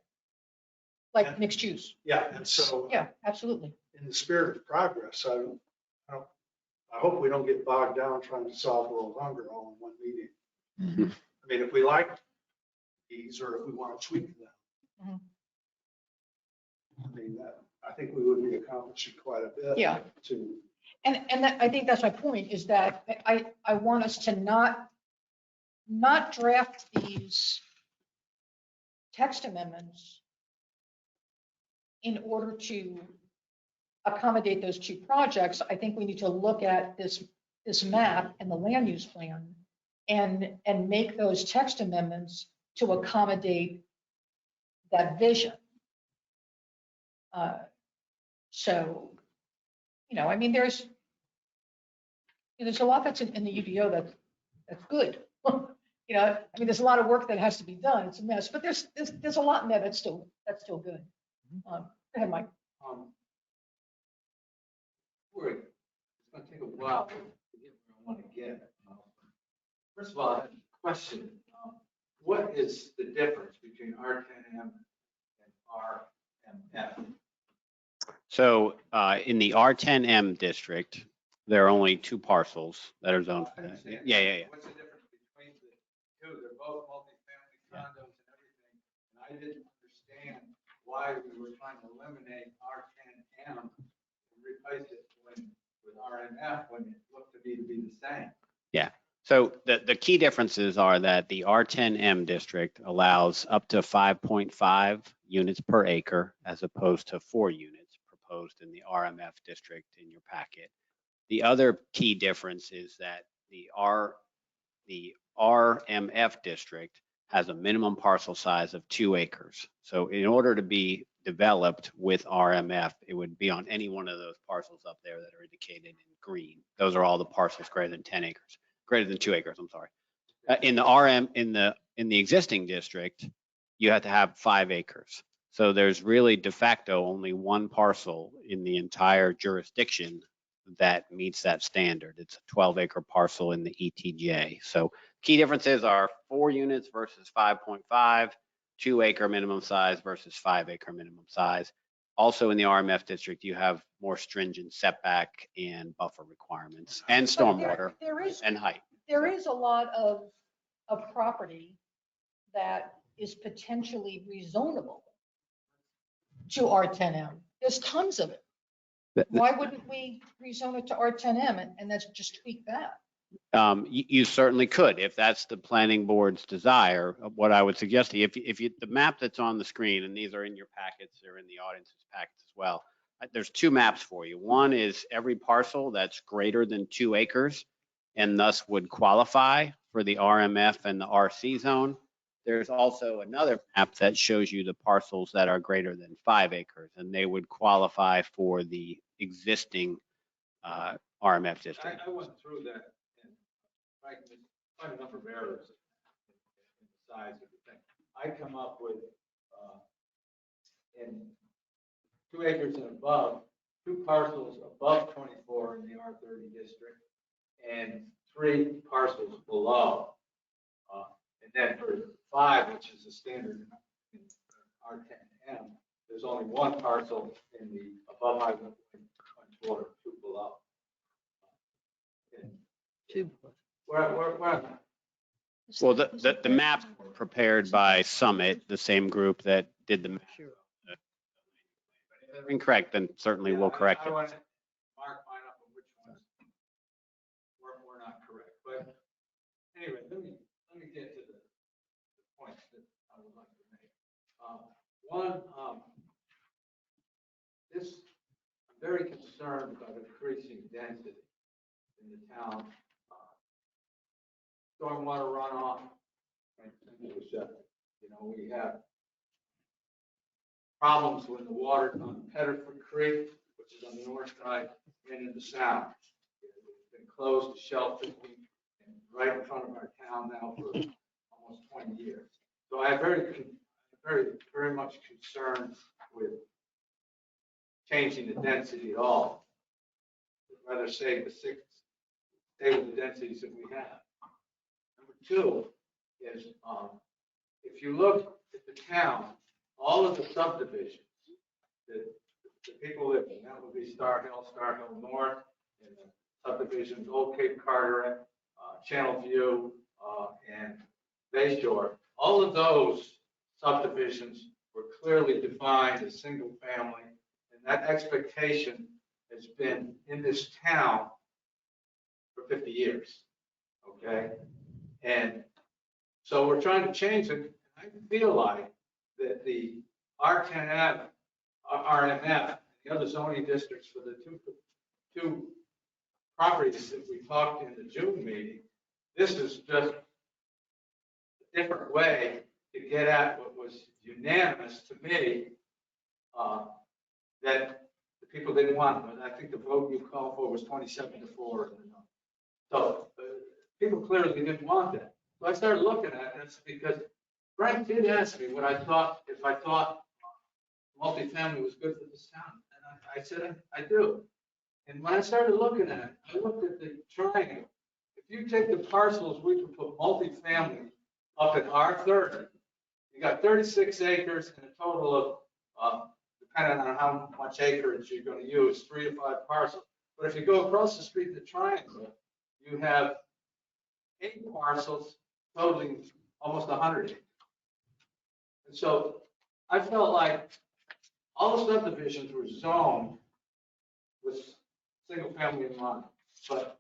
Like And- mixed use. Yeah, and so Yeah, absolutely. in the spirit of progress, I don't I hope we don't get bogged down trying to solve world hunger all in one meeting. I mean, if we like these or if we want to tweak them. Mhm. I mean, I think we would be accomplishing quite a bit. Yeah. To, And I think that's my point, is that I want us to not draft these text amendments in order to accommodate those two projects. I think we need to look at this map and the land use plan and make those text amendments to accommodate that vision. So, I mean, there's a lot that's in the UDO that's good. I mean, there's a lot of work that has to be done. It's a mess, but there's a lot in there that's still good. Go ahead, Mike. It's going to take a while to get where I want to get. First of all, I have a question. What is the difference between R10M and RMF? So in the R10M district, there are only 2 parcels that are zoned for I that. understand. Yeah. What's the difference between the two? They're both multifamily condos and everything. And I didn't understand why we were trying to eliminate R10M and replace it with RMF when it looked to me to be the same. So the key differences are that the R10M district allows up to 5.5 units per acre as opposed to 4 units proposed in the RMF district in your packet. The other key difference is that the RMF district has a minimum parcel size of 2 acres. So in order to be developed with RMF, it would be on any one of those parcels up there that are indicated in green. Those are all the parcels greater than 10 acres. Greater than 2 acres, I'm sorry. In the existing district, you have to have 5 acres. So there's really de facto only one parcel in the entire jurisdiction that meets that standard. It's a 12-acre parcel in the ETJ. So key differences are 4 units versus 5.5, 2-acre minimum size versus 5-acre minimum size. Also in the RMF district, you have more stringent setback and buffer requirements and stormwater and height. There is a lot of property that is potentially rezonable to R10M. There's tons of it. Why wouldn't we rezone it to R10M and let's just tweak that? You certainly could, if that's the planning board's desire. What I would suggest to you, the map that's on the screen, and these are in your packets, they're in the audience's packets as well. There's 2 maps for you. One is every parcel that's greater than 2 acres and thus would qualify for the RMF and the RC zone. There's also another map that shows you the parcels that are greater than 5 acres, and they would qualify for the existing RMF district. I went through that and quite a number of errors in the size of the thing. I come up with in 2 acres and above, 2 parcels above 24 in the R30 district and 3 parcels below. And then for 5, which is the standard in R10M, there's only 1 parcel in the above high wind 24, 2 below. Where Well, the map prepared by Summit, the same group that did the map. If they're incorrect, then certainly we'll correct I it. want to mark mine up on which ones were not correct. But anyway, let me get to the points that I would like to make. One, I'm very concerned about increasing density in the town. Stormwater runoff, and we have problems with the water on Pettiford Creek, which is on the north side, and in the south. It's been closed to shellfishing and right in front of our town now for almost 20 years. So I'm very much concerned with changing the density at all. I'd rather stay with the densities that we have. Number 2 is if you look at the town, all of the subdivisions that the people live in, that would be Star Hill North, and the subdivisions, Old Cape Carteret, Channel View, and Bay Shore. All of those subdivisions were clearly defined as single family, and that expectation has been in this town for 50 years, okay? And so we're trying to change it. I feel like that the R10F, RMF, and the other zoning districts for the two properties that we talked in the June meeting, this is just a different way to get at what was unanimous to me, that the people didn't want. But I think the vote you called for was 27-4. So people clearly didn't want that. So I started looking at this because Frank did ask me what I thought, if I thought multifamily was good for this town. And I said, I do. And when I started looking at it, I looked at the triangle. If you take the parcels, we can put multifamily up at R30. You got 36 acres and a total of, depending on how much acreage you're going to use, 3 to 5 parcels. But if you go across the street, the triangle, you have 8 parcels totaling almost 100 acres. And so I felt like all the subdivisions were zoned with single family in mind. But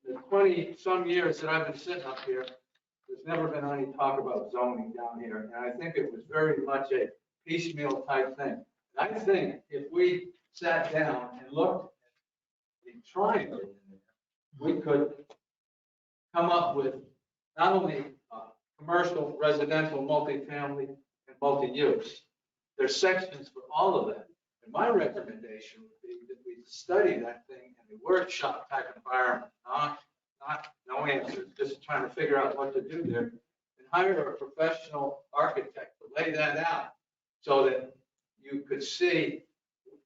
in the 20-some years that I've been sitting up here, there's never been any talk about zoning down here. And I think it was very much a piecemeal type thing. And I think if we sat down and looked at the triangle in there, we could come up with not only commercial, residential, multifamily, and multi-use. There's sections for all of that. And my recommendation would be that we study that thing in a workshop type environment, not no answers, just trying to figure out what to do there, and hire a professional architect to lay that out so that you could see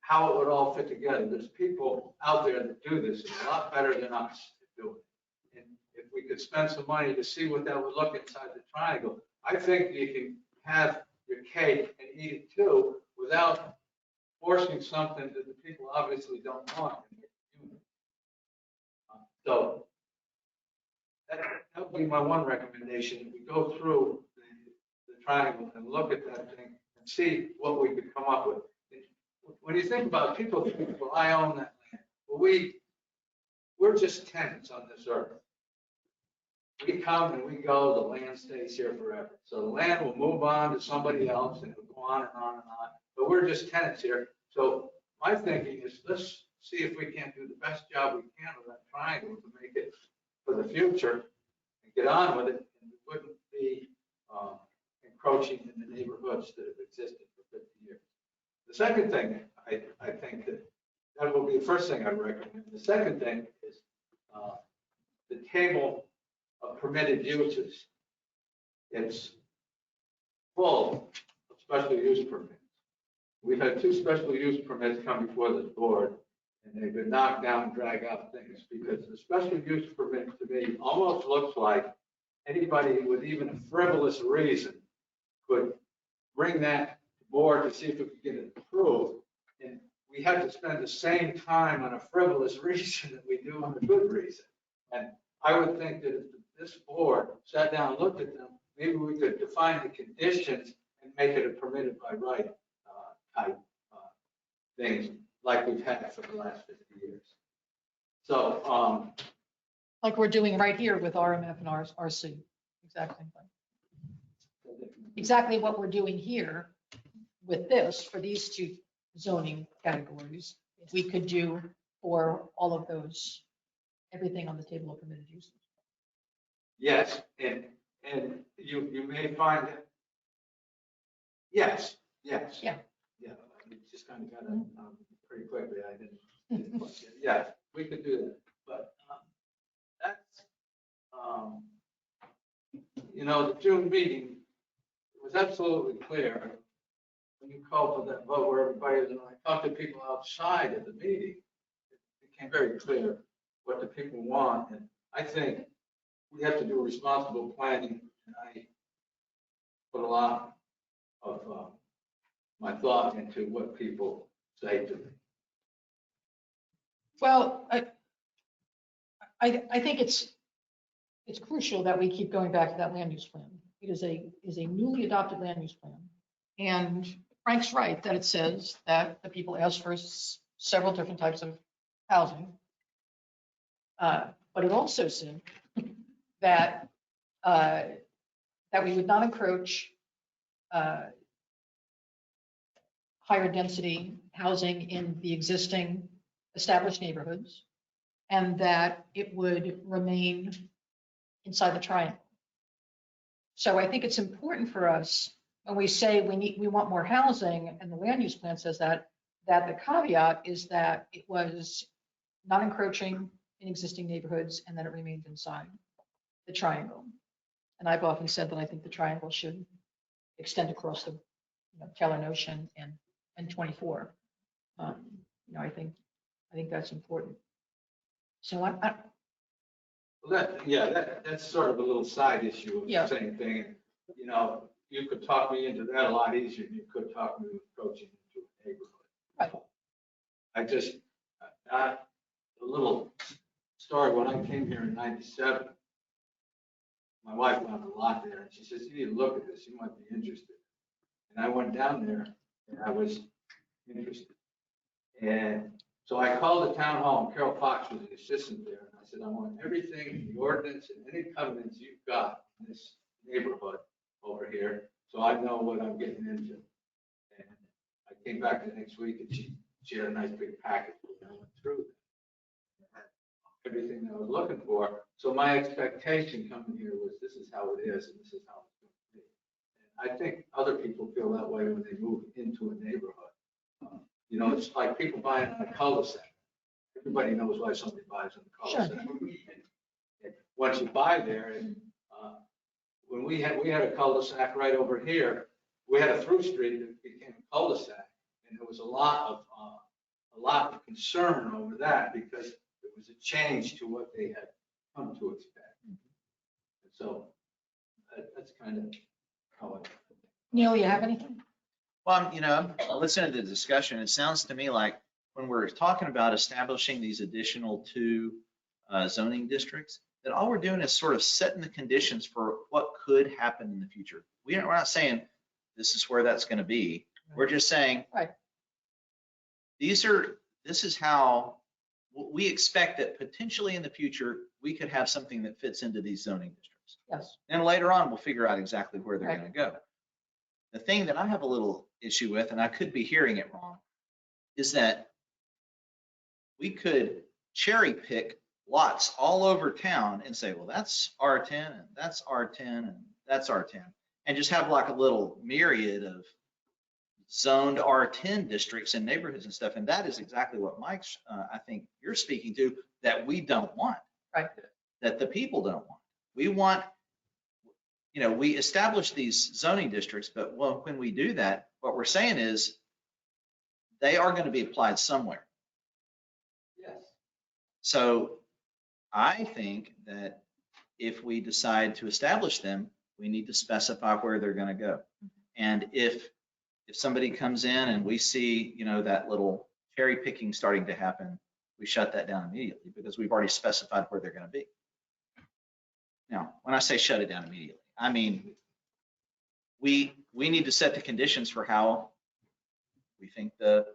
how it would all fit together. There's people out there that do this a lot better than us at doing it. And if we could spend some money to see what that would look inside the triangle, I think you can have your cake and eat it too without forcing something that the people obviously don't want in their community. So that would be my one recommendation. We go through the triangle and look at that thing and see what we could come up with. When you think about people, well, I own that land. Well, we're just tenants on this earth. We come and we go, the land stays here forever. So the land will move on to somebody else and it'll go on and on and on. But we're just tenants here. So my thinking is let's see if we can't do the best job we can with that triangle to make it for the future and get on with it. And it wouldn't be encroaching in the neighborhoods that have existed for 50 years. The second thing, I think that will be the first thing I'd recommend. The second thing is the table of permitted uses. It's full of special use permits. We've had 2 special use permits come before this board, and they've been knocked down and drag out things because the special use permit to me almost looks like anybody with even a frivolous reason could bring that board to see if we could get it approved. And we have to spend the same time on a frivolous reason that we do on a good reason. And I would think that if this board sat down and looked at them, maybe we could define the conditions and make it a permitted by right type things like we've had for the last 50 years. So, Like we're doing right here with RMF and RC, exactly. Exactly what we're doing here with this, for these 2 zoning categories, we could do for all of those, everything on the table of permitted uses. yes, and you may find that, yes. Yeah. You just kind of got it pretty quickly. I didn't. Yeah, we could do that, but that's the June meeting was absolutely clear when you called for that vote where everybody is. And I talked to people outside of the meeting. It became very clear what the people want, and I think we have to do responsible planning. And I put a lot of my thought into what people say to me. Well, I think it's crucial that we keep going back to that land use plan. It is a newly adopted land use plan. And Frank's right that it says that the people ask for several different types of housing. But it also said that, that we would not encroach higher density housing in the existing established neighborhoods, and that it would remain inside the triangle. So I think it's important for us when we say we want more housing, and the land use plan says that the caveat is that it was not encroaching in existing neighborhoods and that it remained inside the triangle. And I've often said that I think the triangle should extend across the Taylor Notion and 24. I think that's important. So Well, that's sort of a little side issue of Yeah. the same thing. You could talk me into that a lot easier than you could talk me into approaching into a neighborhood. Right. A little story, when I came here in 97, my wife went on a lot there, and she says, you need to look at this, you might be interested. And I went down there, and I was interested. And so I called the town hall, and Carol Fox was the assistant there, and I said, I want everything in the ordinance and any covenants you've got in this neighborhood over here, so I know what I'm getting into. And I came back the next week, and she had a nice big packet, and I went through it. Everything that I was looking for. So my expectation coming here was this is how it is and this is how it's going to be. And I think other people feel that way when they move into a neighborhood. It's like people buying on a cul-de-sac. Everybody knows why somebody buys on a cul-de-sac. And once you buy there, when we had a cul-de-sac right over here, we had a through street that became a cul-de-sac, and there was a lot of concern over that because it was a change to what they had come to expect. And so that's kind of how it. Neil, you have anything? Well, I'm listening to the discussion. It sounds to me like when we're talking about establishing these additional 2 zoning districts, that all we're doing is sort of setting the conditions for what could happen in the future. We're not saying this is where that's going to be. We're just saying, Right. this is how we expect that potentially in the future, we could have something that fits into these zoning districts. Yes. And later on, we'll figure out exactly where they're Right. going to go. The thing that I have a little issue with, and I could be hearing it wrong, is that we could cherry pick lots all over town and say, well, that's R10 and that's R10 and that's R10, and just have like a little myriad of zoned R10 districts and neighborhoods and stuff. And that is exactly what Mike's, I think you're speaking to, that we don't want. Right. That the people don't want. We want, we establish these zoning districts, but when we do that, what we're saying is they are going to be applied somewhere. Yes. So I think that if we decide to establish them, we need to specify where they're going to go. And if somebody comes in and we see, that little cherry picking starting to happen, we shut that down immediately because we've already specified where they're going to be. Now, when I say shut it down immediately, I mean, we need to set the conditions for how we think the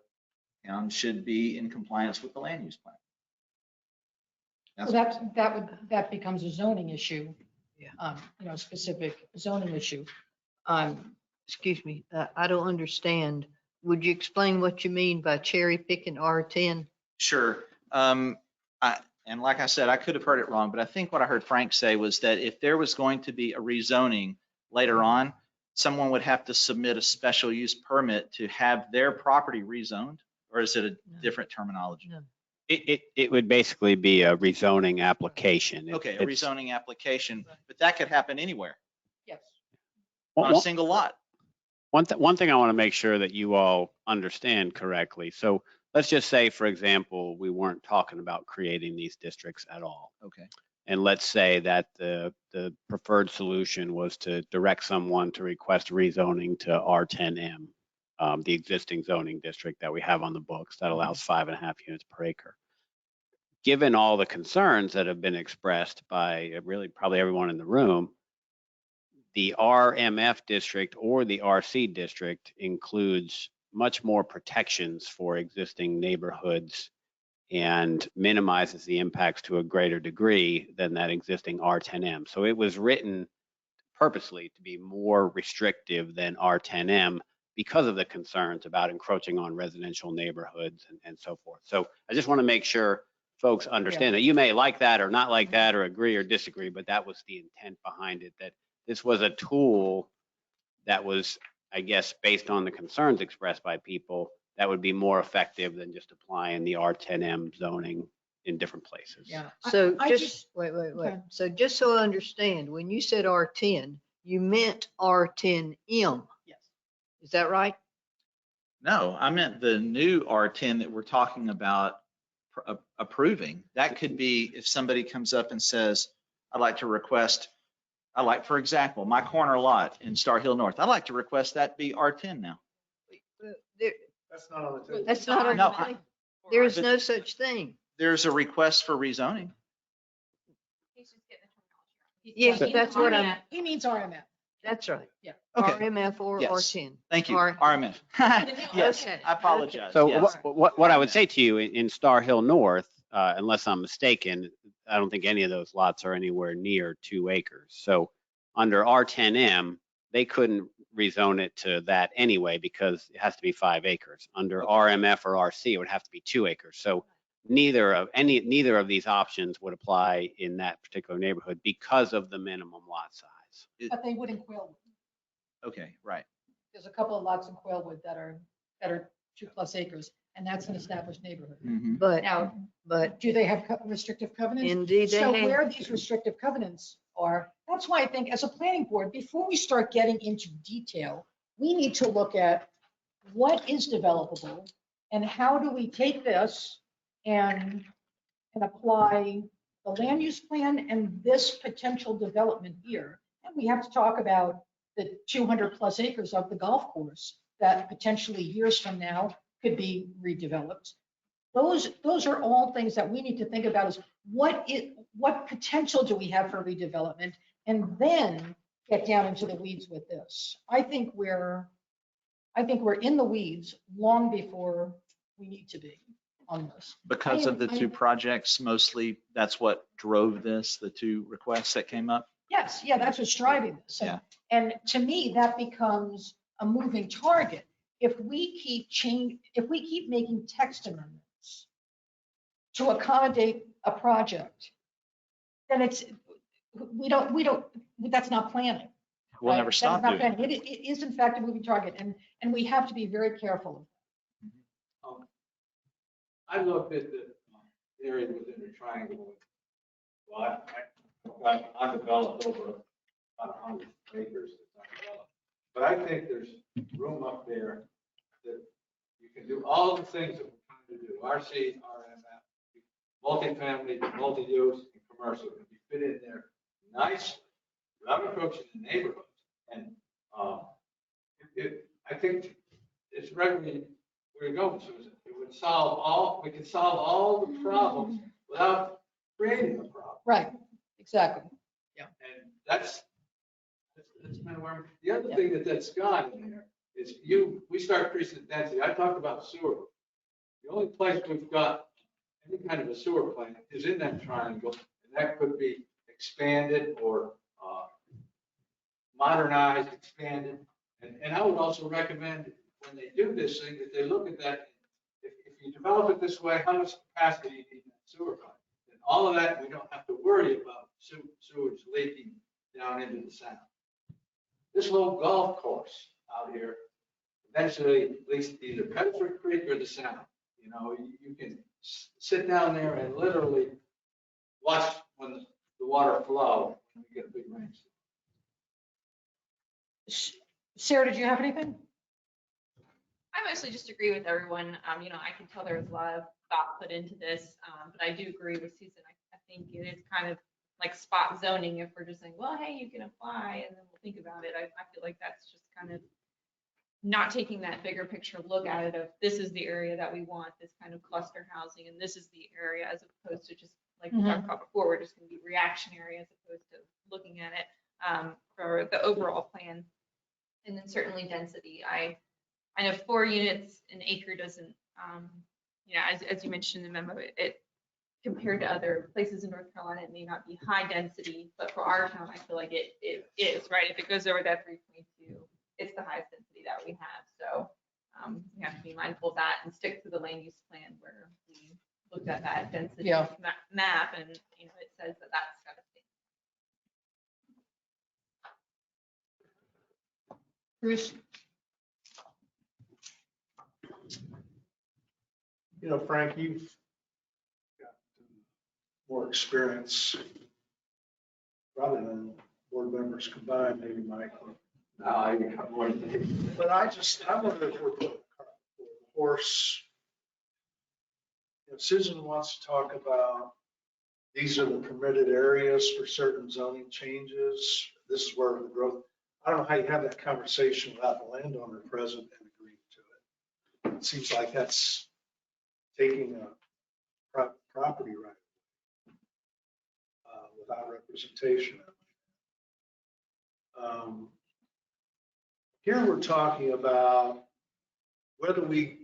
town should be in compliance with the land use plan. So that becomes a zoning issue. Yeah. Specific zoning issue. Excuse me, I don't understand. Would you explain what you mean by cherry picking R10? Sure. And like I said, I could have heard it wrong, but I think what I heard Frank say was that if there was going to be a rezoning later on, someone would have to submit a special use permit to have their property rezoned, or is it a different terminology? No. It would basically be a rezoning application. Okay, a rezoning application, but that could happen anywhere Yes. on a single lot. One thing I want to make sure that you all understand correctly. So let's just say, for example, we weren't talking about creating these districts at all. Okay. And let's say that the preferred solution was to direct someone to request rezoning to R10M, the existing zoning district that we have on the books that allows 5.5 units per acre. given all the concerns that have been expressed by really probably everyone in the room, the RMF district or the RC district includes much more protections for existing neighborhoods and minimizes the impacts to a greater degree than that existing R10M. So it was written purposely to be more restrictive than R10M because of the concerns about encroaching on residential neighborhoods and so forth. So I just want to make sure folks understand that. You may like that or not like that or agree or disagree, but that was the intent behind it, that this was a tool that was, I guess, based on the concerns expressed by people, that would be more effective than just applying the R10M zoning in different places. Yeah. So I wait. okay. So just so I understand, when you said R10, you meant R10M. Yes. Is that right? No, I meant the new R10 that we're talking about approving. That could be if somebody comes up and says, I'd like to request, for example, my corner lot in Star Hill North. I'd like to request that be R10 now. That's not on the table. That's not No, R10. There is no such thing. There's a request for rezoning. He's just getting the terminology wrong. Yes, saying that's what RMF. He means RMF. That's right. Yeah. Okay. RMF or Yes. R10. Thank you. R- RMF. Yes, Okay. I apologize. So Yes. what I would say to you in Star Hill North, unless I'm mistaken, I don't think any of those lots are anywhere near 2 acres. So under R10M, they couldn't rezone it to that anyway because it has to be 5 acres. Under RMF or RC, it would have to be 2 acres. So neither of these options would apply in that particular neighborhood because of the minimum lot size. But they would in Quailwood. Okay, right. There's a couple of lots in Quailwood that are 2+ acres, and that's an established neighborhood. Mhm. But, Now, but do they have restrictive covenants? indeed they So have. where these restrictive covenants are, that's why I think as a planning board, before we start getting into detail, we need to look at what is developable and how do we take this and apply the land use plan and this potential development here. And we have to talk about the 200+ acres of the golf course that potentially years from now could be redeveloped. Those are all things that we need to think about is what potential do we have for redevelopment, and then get down into the weeds with this. I think we're in the weeds long before we need to be on this. Because of the two projects, mostly that's what drove this, the two requests that came up. Yes, yeah, that's what's driving this. Yeah. And to me, that becomes a moving target. If we keep making text amendments to accommodate a project, then that's not planning. We'll right? never That is stop not doing it. planning. It is in fact a moving target, and we have to be very careful. I looked at the area within the triangle. Well, I've undeveloped over about 100 acres. But I think there's room up there that you can do all the things that we're trying to do. RC, RMF, multifamily, multi-use, and commercial. If you fit in there nicely, without approaching the neighborhoods. And I think it's right where you're going, Susan. We could solve all the problems without creating a problem. Right, exactly. And that's kind of where, the other thing that's got in there is we start increasing the density. I talked about sewer. The only place we've got any kind of a sewer plant is in that triangle, and that could be expanded or modernized, expanded. And I would also recommend when they do this thing that they look at that. If you develop it this way, how much capacity you need in that sewer plant? And all of that, we don't have to worry about sewage leaking down into the sound. This little golf course out here eventually leads to either Pettiford Creek or the sound. You know, you can sit down there and literally watch when the water flow when we get a big rainstorm. Sarah, did you have anything? I mostly just agree with everyone. I can tell there was a lot of thought put into this, but I do agree with Susan. I think it is kind of like spot zoning if we're just saying, well, hey, you can apply, and then we'll think about it. I feel like that's just kind of not taking that bigger picture look at it of this is the area that we want, this kind of cluster housing, and this is the area, as opposed to just like we talked about before, we're just going to be reactionary as opposed to looking at it for the overall plan. And then certainly density. I know 4 units an acre doesn't, as you mentioned in the memo, it compared to other places in North Carolina, it may not be high density, but for our town, I feel like it is, right? If it goes over that 3.2, it's the highest density that we have. So we have to be mindful of that and stick to the land use plan where we looked at that density map, and it says that that's got to stay. Bruce? Frank, you've got more experience probably than board members combined, maybe Mike. No, I got more than. But I wonder if we're putting a cart before the horse. Susan wants to talk about these are the permitted areas for certain zoning changes. This is where the growth. I don't know how you have that conversation without the landowner present and agreeing to it. It seems like that's taking a property right without representation. Here we're talking about whether we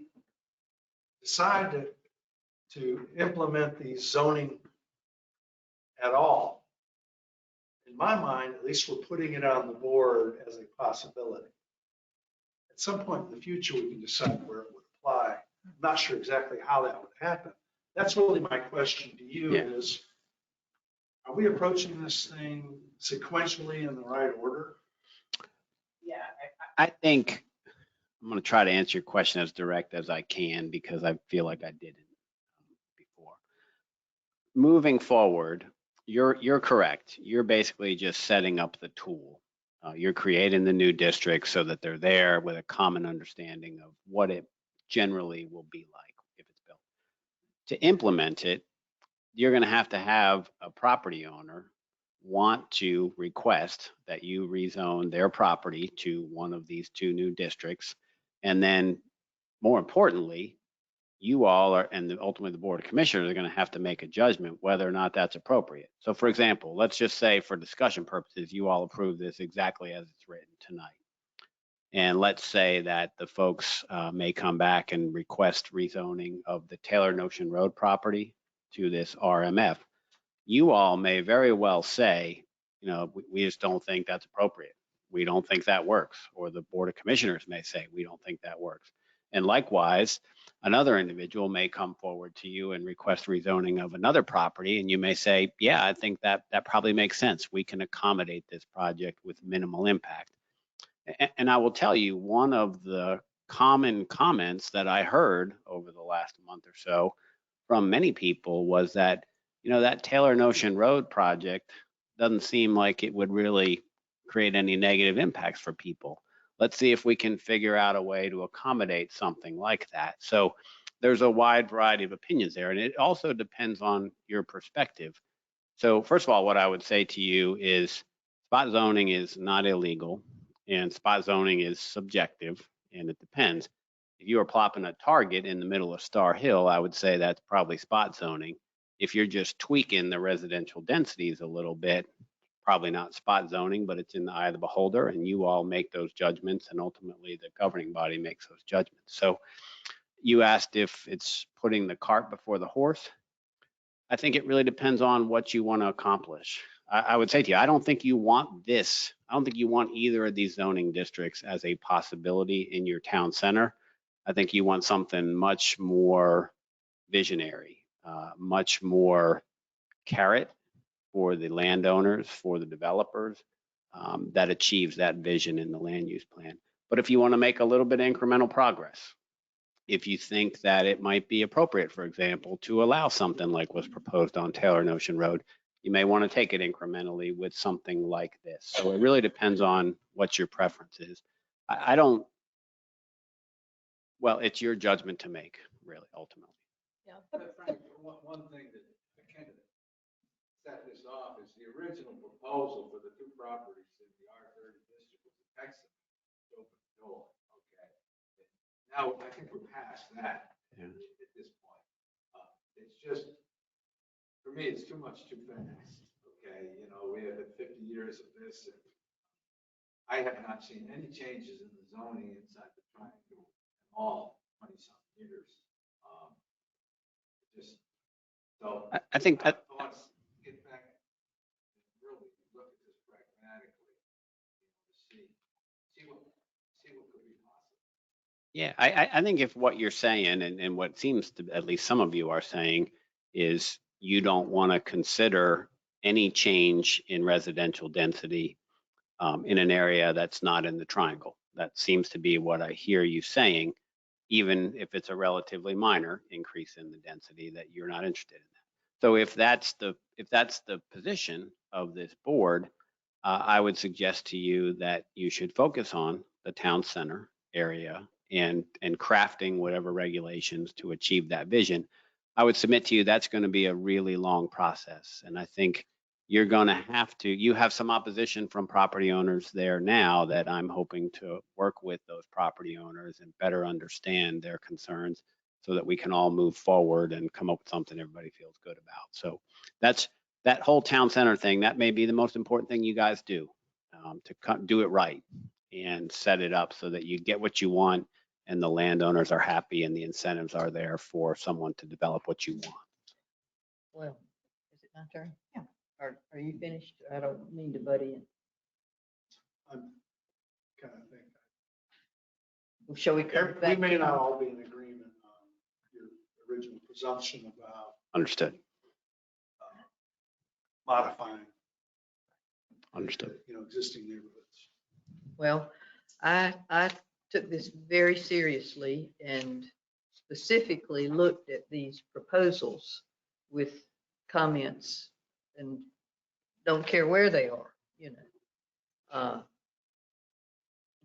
decide to implement these zoning at all. In my mind, at least we're putting it on the board as a possibility. At some point in the future, we can decide where it would apply. I'm not sure exactly how that would happen. That's really my question to you is, are we approaching this thing sequentially in the right order? Yeah, I think I'm going to try to answer your question as direct as I can because I feel like I didn't before. Moving forward, you're correct. You're basically just setting up the tool. You're creating the new districts so that they're there with a common understanding of what it generally will be like if it's built. To implement it, you're going to have a property owner want to request that you rezone their property to one of these 2 new districts. And then more importantly, you all are, and ultimately the Board of Commissioners are going to have to make a judgment whether or not that's appropriate. So for example, let's just say for discussion purposes, you all approve this exactly as it's written tonight. And let's say that the folks may come back and request rezoning of the Taylor Notion Road property to this RMF. You all may very well say, we just don't think that's appropriate. We don't think that works. Or the Board of Commissioners may say, we don't think that works. And likewise, another individual may come forward to you and request rezoning of another property. And you may say, yeah, I think that probably makes sense. We can accommodate this project with minimal impact. And I will tell you, one of the common comments that I heard over the last month or so from many people was that, that Taylor Notion Road project doesn't seem like it would really create any negative impacts for people. Let's see if we can figure out a way to accommodate something like that. So there's a wide variety of opinions there, and it also depends on your perspective. So first of all, what I would say to you is spot zoning is not illegal, and spot zoning is subjective, and it depends. If you are plopping a target in the middle of Star Hill, I would say that's probably spot zoning. If you're just tweaking the residential densities a little bit, probably not spot zoning, but it's in the eye of the beholder, and you all make those judgments, and ultimately the governing body makes those judgments. So you asked if it's putting the cart before the horse. I think it really depends on what you want to accomplish. I would say to you, I don't think you want this. I don't think you want either of these zoning districts as a possibility in your town center. I think you want something much more visionary, much more carrot for the landowners, for the developers, that achieves that vision in the land use plan. But if you want to make a little bit of incremental progress, if you think that it might be appropriate, for example, to allow something like was proposed on Taylor Notion Road, you may want to take it incrementally with something like this. So it really depends on what your preference is. I don't, well, it's your judgment to make, really, ultimately. Frank, one thing that kind of set this off is the original proposal for the 2 properties in the R30 district was an excellent open door, okay? Now, I think we're past that Yeah. at this point. It's just, for me, it's too much too fast. Okay, you know, we have had 50 years of this, and I have not seen any changes in the zoning inside the triangle in all 20-something years. Just, so. I think that, Thoughts, get back and really look at this pragmatically, you know, to see what could be possible. yeah, I think if what you're saying and what seems to, at least some of you are saying, is you don't want to consider any change in residential density in an area that's not in the triangle. That seems to be what I hear you saying, even if it's a relatively minor increase in the density, that you're not interested in that. So if that's the position of this board, I would suggest to you that you should focus on the town center area and crafting whatever regulations to achieve that vision. I would submit to you that's going to be a really long process. And I think you're going to have to, you have some opposition from property owners there now that I'm hoping to work with those property owners and better understand their concerns so that we can all move forward and come up with something everybody feels good about. So that's that whole town center thing. That may be the most important thing you guys do, to do it right and set it up so that you get what you want and the landowners are happy and the incentives are there for someone to develop what you want. Well, is it my turn? Yeah. Are you finished? I don't mean to butt in. I'm kind of thinking. Well, shall we come We back? may not all be in agreement on your original presumption about Understood. modifying. Understood. You know, existing neighborhoods. Well, I took this very seriously and specifically looked at these proposals with comments and don't care where they are, you know.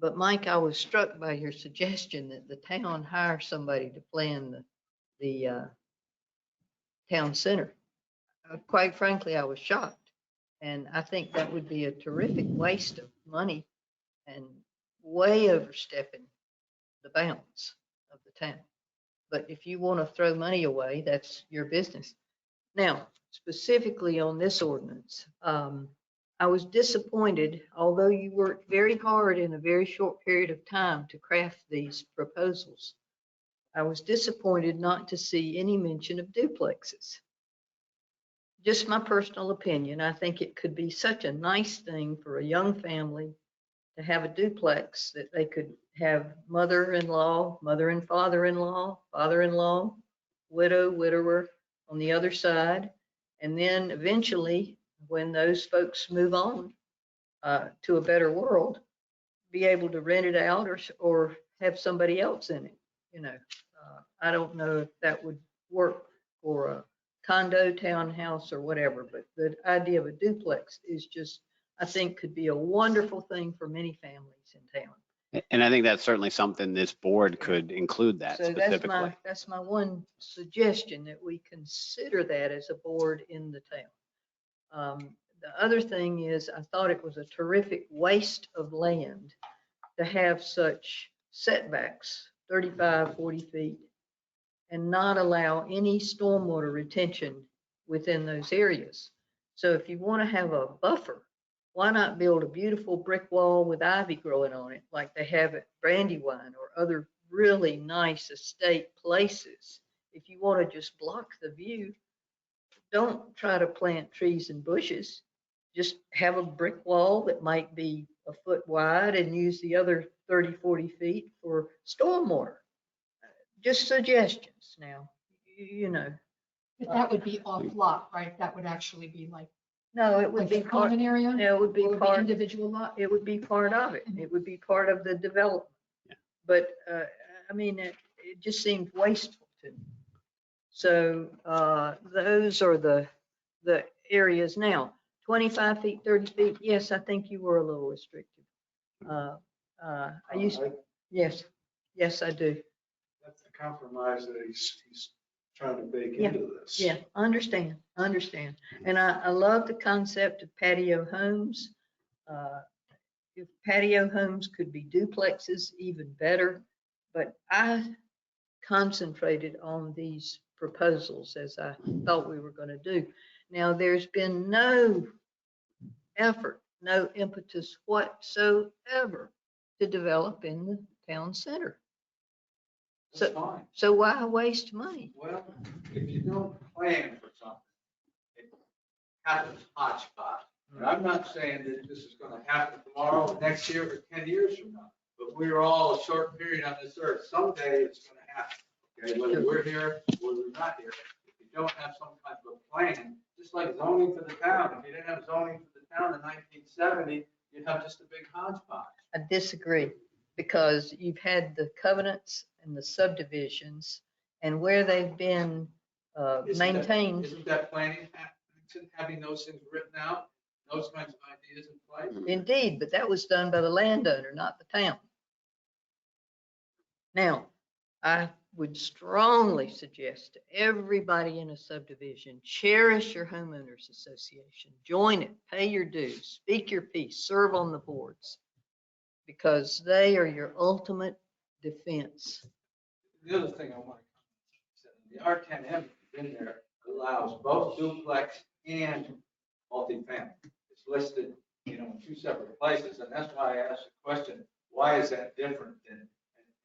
But Mike, I was struck by your suggestion that the town hire somebody to plan the town center. Quite frankly, I was shocked. And I think that would be a terrific waste of money and way overstepping the bounds of the town. But if you want to throw money away, that's your business. Now, specifically on this ordinance, I was disappointed, although you worked very hard in a very short period of time to craft these proposals. I was disappointed not to see any mention of duplexes. Just my personal opinion, I think it could be such a nice thing for a young family to have a duplex that they could have mother-in-law, mother and father-in-law, father-in-law, widow, widower on the other side. And then eventually, when those folks move on to a better world, be able to rent it out or have somebody else in it. You know, I don't know if that would work for a condo, townhouse, or whatever, but the idea of a duplex is just, I think, could be a wonderful thing for many families in town. And I think that's certainly something this board could include that So specifically. that's my one suggestion, that we consider that as a board in the town. The other thing is, I thought it was a terrific waste of land to have such setbacks, 35, 40 feet, and not allow any stormwater retention within those areas. So if you want to have a buffer, why not build a beautiful brick wall with ivy growing on it like they have at Brandywine or other really nice estate places? If you want to just block the view, don't try to plant trees and bushes. Just have a brick wall that might be a foot wide and use the other 30, 40 feet for stormwater. Just suggestions now, you know. But that would be off lot, right? That would actually be like No, it would like be a part, common area? it would be Or would be part, individual lot? it would be part of it. It would be part of the development. Yeah. But, I mean, it just seemed wasteful to me. So, those are the areas. Now, 25 feet, 30 feet, yes, I think you were a little restrictive. I used, yes, I do. That's the compromise that he's trying to bake Yeah. into this. Yeah, understand. And I love the concept of patio homes. If patio homes could be duplexes, even better. But I concentrated on these proposals as I thought we were going to do. Now, there's been no effort, no impetus whatsoever to develop in the town center. That's fine. So why waste money? Well, if you don't plan for something, it happens hodgepodge. And I'm not saying that this is going to happen tomorrow, next year, or 10 years from now, but we're all a short period on this earth. Someday it's going to happen. Okay, whether we're here or we're not here. If you don't have some kind of a plan, just like zoning for the town, if you didn't have zoning for the town in 1970, you'd have just a big hodgepodge. I disagree, because you've had the covenants and the subdivisions, and where they've been maintained. Isn't that planning, having those things written out, those kinds of ideas in place? Indeed, but that was done by the landowner, not the town. Now, I would strongly suggest to everybody in a subdivision, cherish your homeowners association, join it, pay your dues, speak your piece, serve on the boards, because they are your ultimate defense. The other thing I want to comment, the R10M in there allows both duplex and multifamily. It's listed, in two separate places, and that's why I asked the question, why is that different than,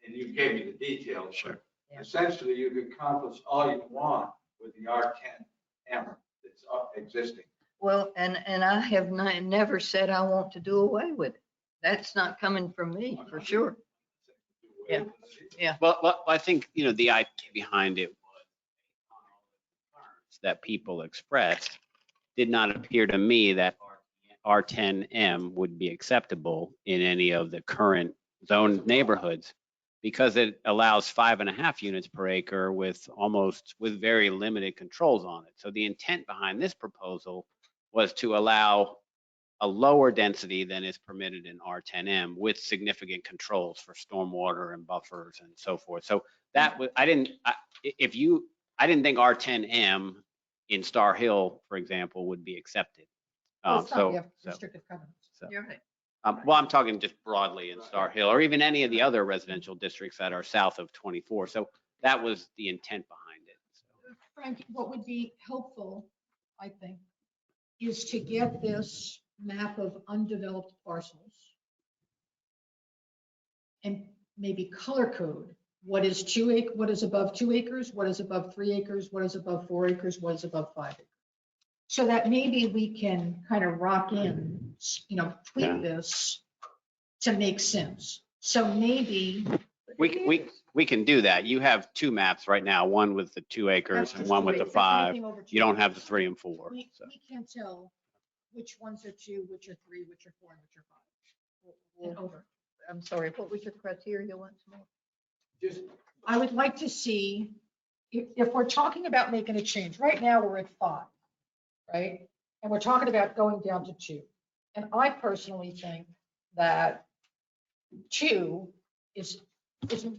and you gave me the details. Sure. Yeah. Essentially, you can accomplish all you want with the R10M that's existing. Well, and I have never said I want to do away with it. That's not coming from me, for sure. Yeah. Yeah. Well, I think, the idea behind it was that people expressed did not appear to me that R10M would be acceptable in any of the current zoned neighborhoods, because it allows 5.5 units per acre with very limited controls on it. So the intent behind this proposal was to allow a lower density than is permitted in R10M with significant controls for stormwater and buffers and so forth. So that was, I didn't think R10M in Star Hill, for example, would be accepted. Well, it's not, we have restrictive covenants. You're right. Well, I'm talking just broadly in Star Hill, or even any of the other residential districts that are south of 24. So that was the intent behind it. So. Frank, what would be helpful, I think, is to get this map of undeveloped parcels and maybe color code what is what is above 2 acres, what is above 3 acres, what is above 4 acres, what is above 5 acres. So that maybe we can kind of rock in, tweak this to make sense. So maybe We can do that. You have two maps right now, one with the 2 acres and one with the 5. You don't have the 3 and 4. We So. can't tell which ones are 2, which are 3, which are 4, and which are 5. And over. I'm sorry, what was your criteria once more? I would like to see, if we're talking about making a change, right now we're at 5, right? And we're talking about going down to 2. And I personally think that 2 is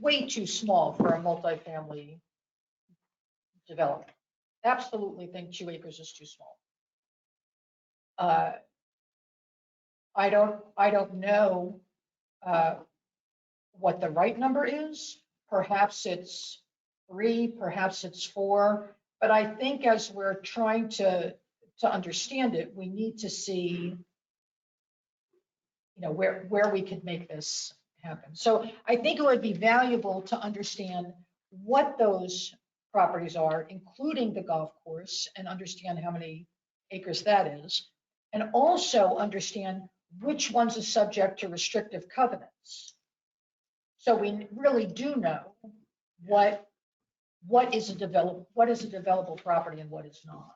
way too small for a multifamily development. Absolutely think 2 acres is too small. I don't know what the right number is. Perhaps it's 3, perhaps it's 4, but I think as we're trying to understand it, we need to see, where we could make this happen. So I think it would be valuable to understand what those properties are, including the golf course, and understand how many acres that is, and also understand which ones are subject to restrictive covenants. So we really do know what is a developable property and what is not.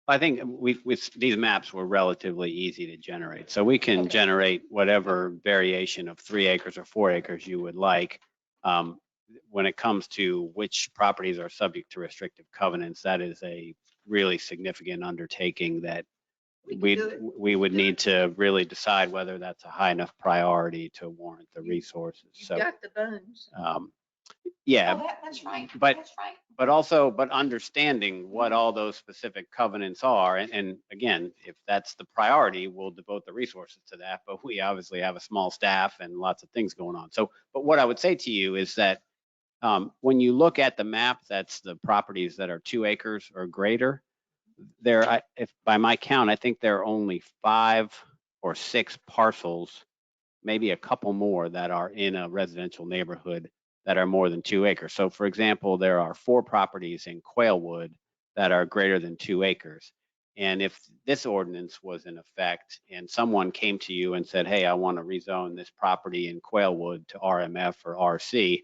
I think with these maps were relatively easy to generate. So we can generate whatever variation of 3 acres or 4 acres you would like. When it comes to which properties are subject to restrictive covenants, that is a really significant undertaking that we would need to really decide whether that's a high enough priority to warrant the resources. You got the bones. Yeah, That's right. but- That's right. but understanding what all those specific covenants are. And again, if that's the priority, we'll devote the resources to that. But we obviously have a small staff and lots of things going on. So, but what I would say to you is that when you look at the map, that's the properties that are 2 acres or greater. If by my count, I think there are only 5 or 6 parcels, maybe a couple more that are in a residential neighborhood that are more than 2 acres. So for example, there are 4 properties in Quailwood that are greater than 2 acres. And if this ordinance was in effect and someone came to you and said, hey, I want to rezone this property in Quailwood to RMF or RC,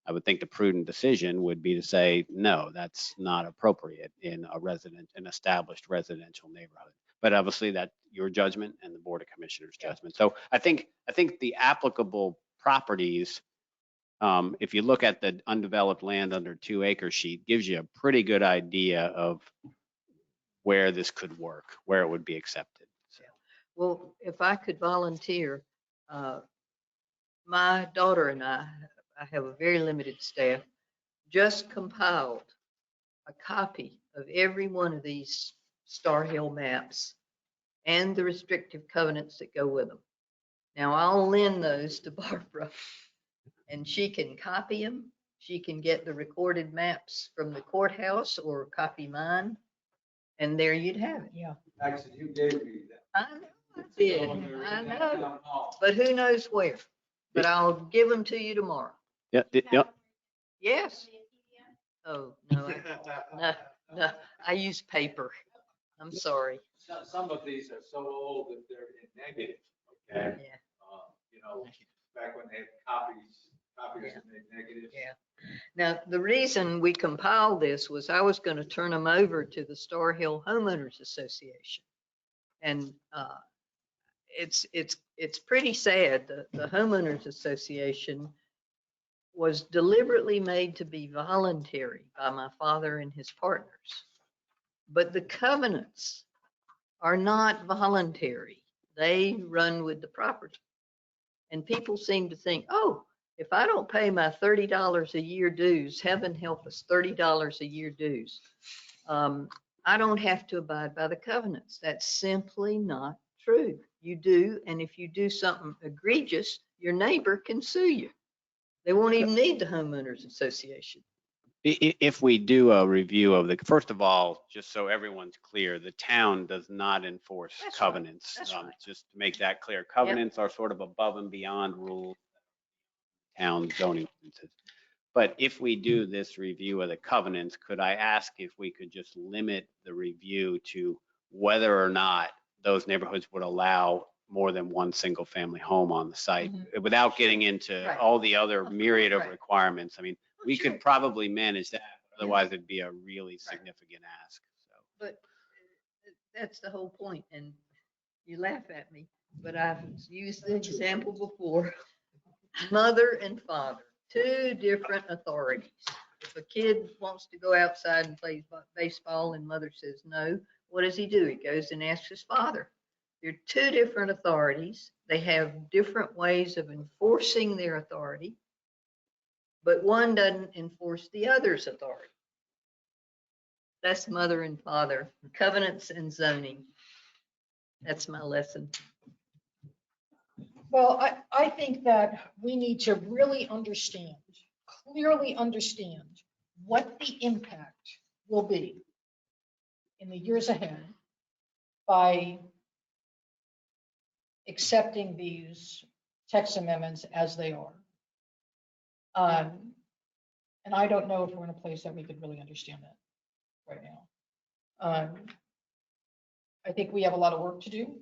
I would think the prudent decision would be to say, no, that's not appropriate in an established residential neighborhood. But obviously that's your judgment and the Board of Commissioners' judgment. So I think the applicable properties, if you look at the undeveloped land under 2 acre sheet, gives you a pretty good idea of where this could work, where it would be accepted. So. Well, if I could volunteer, my daughter and I have a very limited staff, just compiled a copy of every one of these Star Hill maps and the restrictive covenants that go with them. Now I'll lend those to Barbara and she can copy them. She can get the recorded maps from the courthouse or copy mine. And there you'd have it. Yeah. Actually, you gave me that. I know I did. I know. But who knows where? But I'll give them to you tomorrow. Yeah, yep. Yes. Oh, no, no, I use paper. I'm sorry. Some of these are so old that they're in negative, okay? Yeah, You know, back when they had copies Yeah. that made negatives. yeah. Now, the reason we compiled this was I was going to turn them over to the Star Hill Homeowners Association. And it's pretty sad. The Homeowners Association was deliberately made to be voluntary by my father and his partners. But the covenants are not voluntary. They run with the property. And people seem to think, oh, if I don't pay my $30 a year dues, heaven help us, $30 a year dues, I don't have to abide by the covenants. That's simply not true. You do, and if you do something egregious, your neighbor can sue you. They won't even need the homeowners association. If we do a review of first of all, just so everyone's clear, the town does not enforce That's right. covenants. That's right. Just to make that clear, covenants are sort of above and beyond rules, town zoning ordinances. But if we do this review of the covenants, could I ask if we could just limit the review to whether or not those neighborhoods would allow more than one single family home on the site without getting into Right. all the other myriad of Right. requirements? I mean, we Sure. could probably manage that. Otherwise, it'd be a really significant ask. So. But that's the whole point, and you laugh at me, but I've used the example before. Mother and father, 2 different authorities. If a kid wants to go outside and play baseball and mother says no, what does he do? He goes and asks his father. They're 2 different authorities. They have different ways of enforcing their authority, but one doesn't enforce the other's authority. That's mother and father, covenants and zoning. That's my lesson. Well, I think that we need to really understand, clearly understand what the impact will be in the years ahead by accepting these text amendments as they are. And I don't know if we're in a place that we could really understand that right now. I think we have a lot of work to do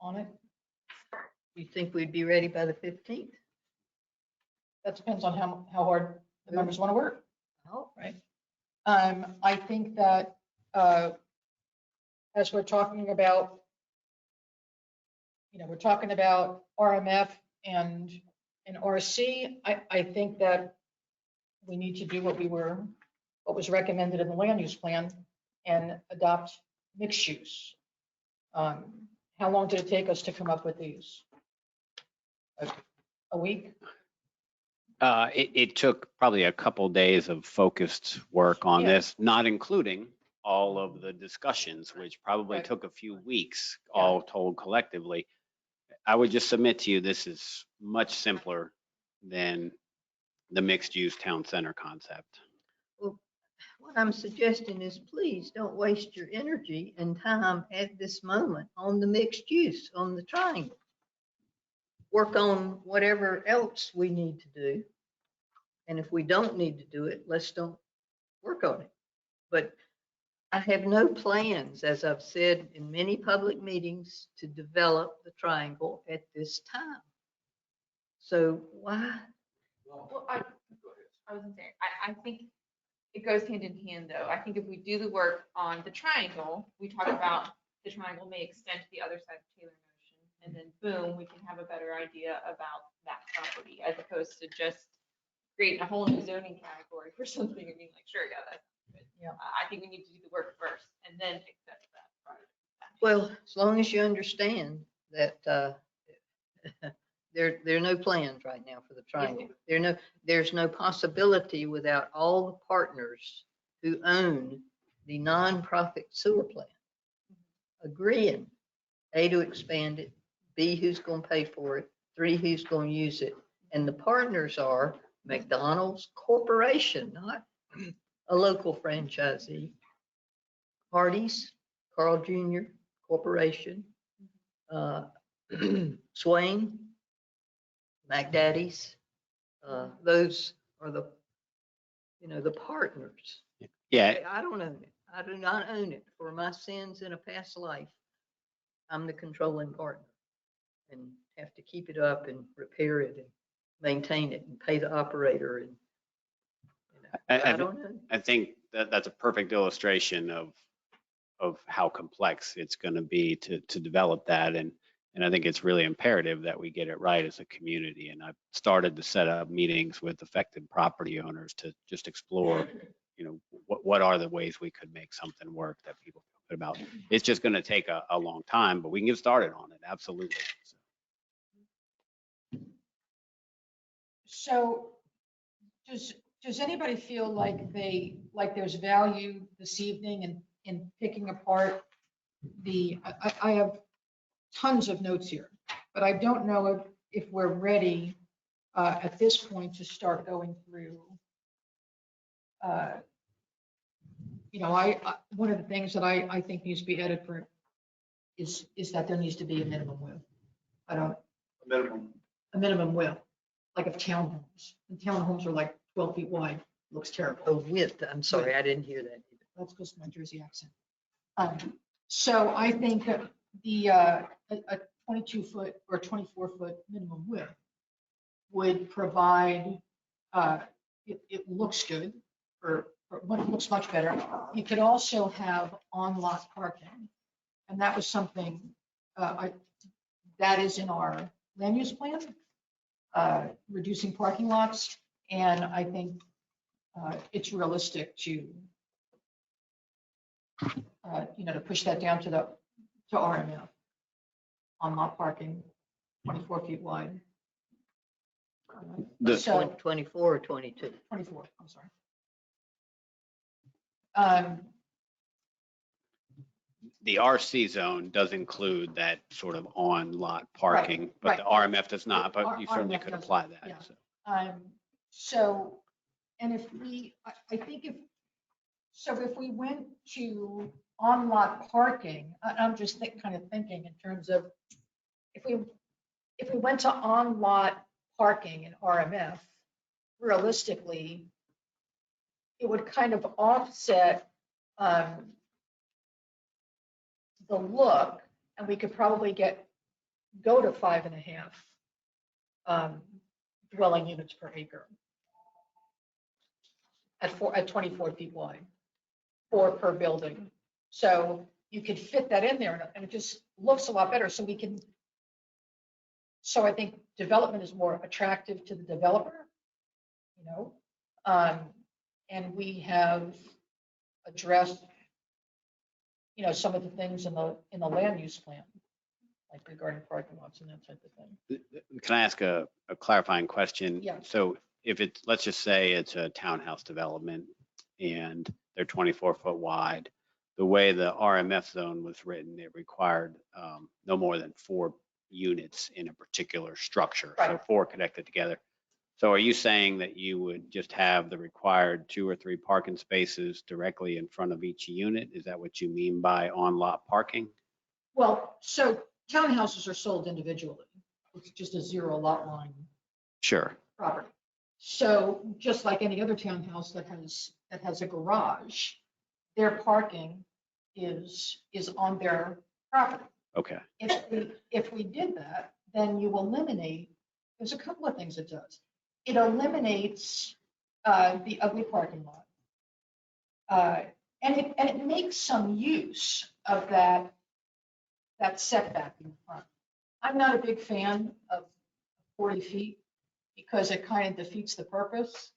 on it. You think we'd be ready by the 15th? That depends on how hard the members want to work, Oh, right? I think that as we're talking about, we're talking about RMF and RC, I think that we need to do what was recommended in the land use plan and adopt mixed use. How long did it take us to come up with these? A week? It took probably a couple days of focused work on Yeah. this, not including all of the discussions, which probably Right. took a few weeks, Yeah. all told collectively. I would just submit to you, this is much simpler than the mixed-use town center concept. Well, what I'm suggesting is please don't waste your energy and time at this moment on the mixed use, on the triangle. Work on whatever else we need to do. And if we don't need to do it, let's don't work on it. But I have no plans, as I've said in many public meetings, to develop the triangle at this time. So why? Well, I was gonna say, I think it goes hand in hand, though. I think if we do the work on the triangle, we talk about the triangle may extend to the other side of Taylor Motion, and then boom, we can have a better idea about that property, as opposed to just creating a whole new zoning category for something and being like, sure, yeah, that's good. Yeah. I think we need to do the work first and then accept that project. Well, as long as you understand that there are no plans right now for the triangle. There's no possibility without all the partners who own the nonprofit sewer plant agreeing, A, to expand it, B, who's going to pay for it, 3, who's going to use it. And the partners are McDonald's Corporation, not a local franchisee. Hardee's, Carl Jr. Corporation, Swain, McDaddy's. Those are the partners. Yeah, I don't own it. I do not own it. For my sins in a past life, I'm the controlling partner and have to keep it up and repair it and maintain it and pay the operator and I don't know. I think that that's a perfect illustration of how complex it's going to be to develop that. And I think it's really imperative that we get it right as a community. And I've started to set up meetings with affected property owners to just explore, what are the ways we could make something work that people feel good about. It's just going to take a long time, but we can get started on it. Absolutely. So does anybody feel like there's value this evening in picking apart I have tons of notes here, but I don't know if we're ready at this point to start going through. One of the things that I think needs to be added for is that there needs to be a minimum width. A minimum width, like of townhomes. And townhomes are like 12 feet wide, looks terrible. Oh, width, I'm sorry, I didn't hear that. That's because of my Jersey accent. So I think that a 22-foot or 24-foot minimum width would provide, it looks good, or it looks much better. You could also have on-lot parking. And that was something that is in our land use plan, reducing parking lots. And I think it's realistic to push that down to RMF on lot parking, 24 feet wide. So 24 or 22? 24, I'm sorry. The RC zone does include that sort of on-lot parking, but the RMF does not, but you certainly RMF could doesn't, apply that. yeah. So. And if we went to on-lot parking, I'm just kind of thinking in terms of, if we went to on-lot parking in RMF, realistically, it would kind of offset the look, and we could probably go to 5.5 dwelling units per acre at 24 feet wide, 4 per building. So you could fit that in there, and it just looks a lot better. So I think development is more attractive to the developer, and we have addressed, some of the things in the land use plan, like regarding parking lots and that type of thing. Can I ask a clarifying question? Yeah. So if it's, let's just say it's a townhouse development and they're 24-foot wide, the way the RMF zone was written, it required no more than 4 units in a particular structure. So Right. 4 connected together. So are you saying that you would just have the required 2 or 3 parking spaces directly in front of each unit? Is that what you mean by on-lot parking? Well, so townhouses are sold individually. It's just a 0 lot line Sure. property. So just like any other townhouse that has a garage, their parking is on their property. Okay. If we did that, then you eliminate, there's a couple of things it does. It eliminates the ugly parking lot. And it makes some use of that setback in front. I'm not a big fan of 40 feet because it kind of defeats the purpose.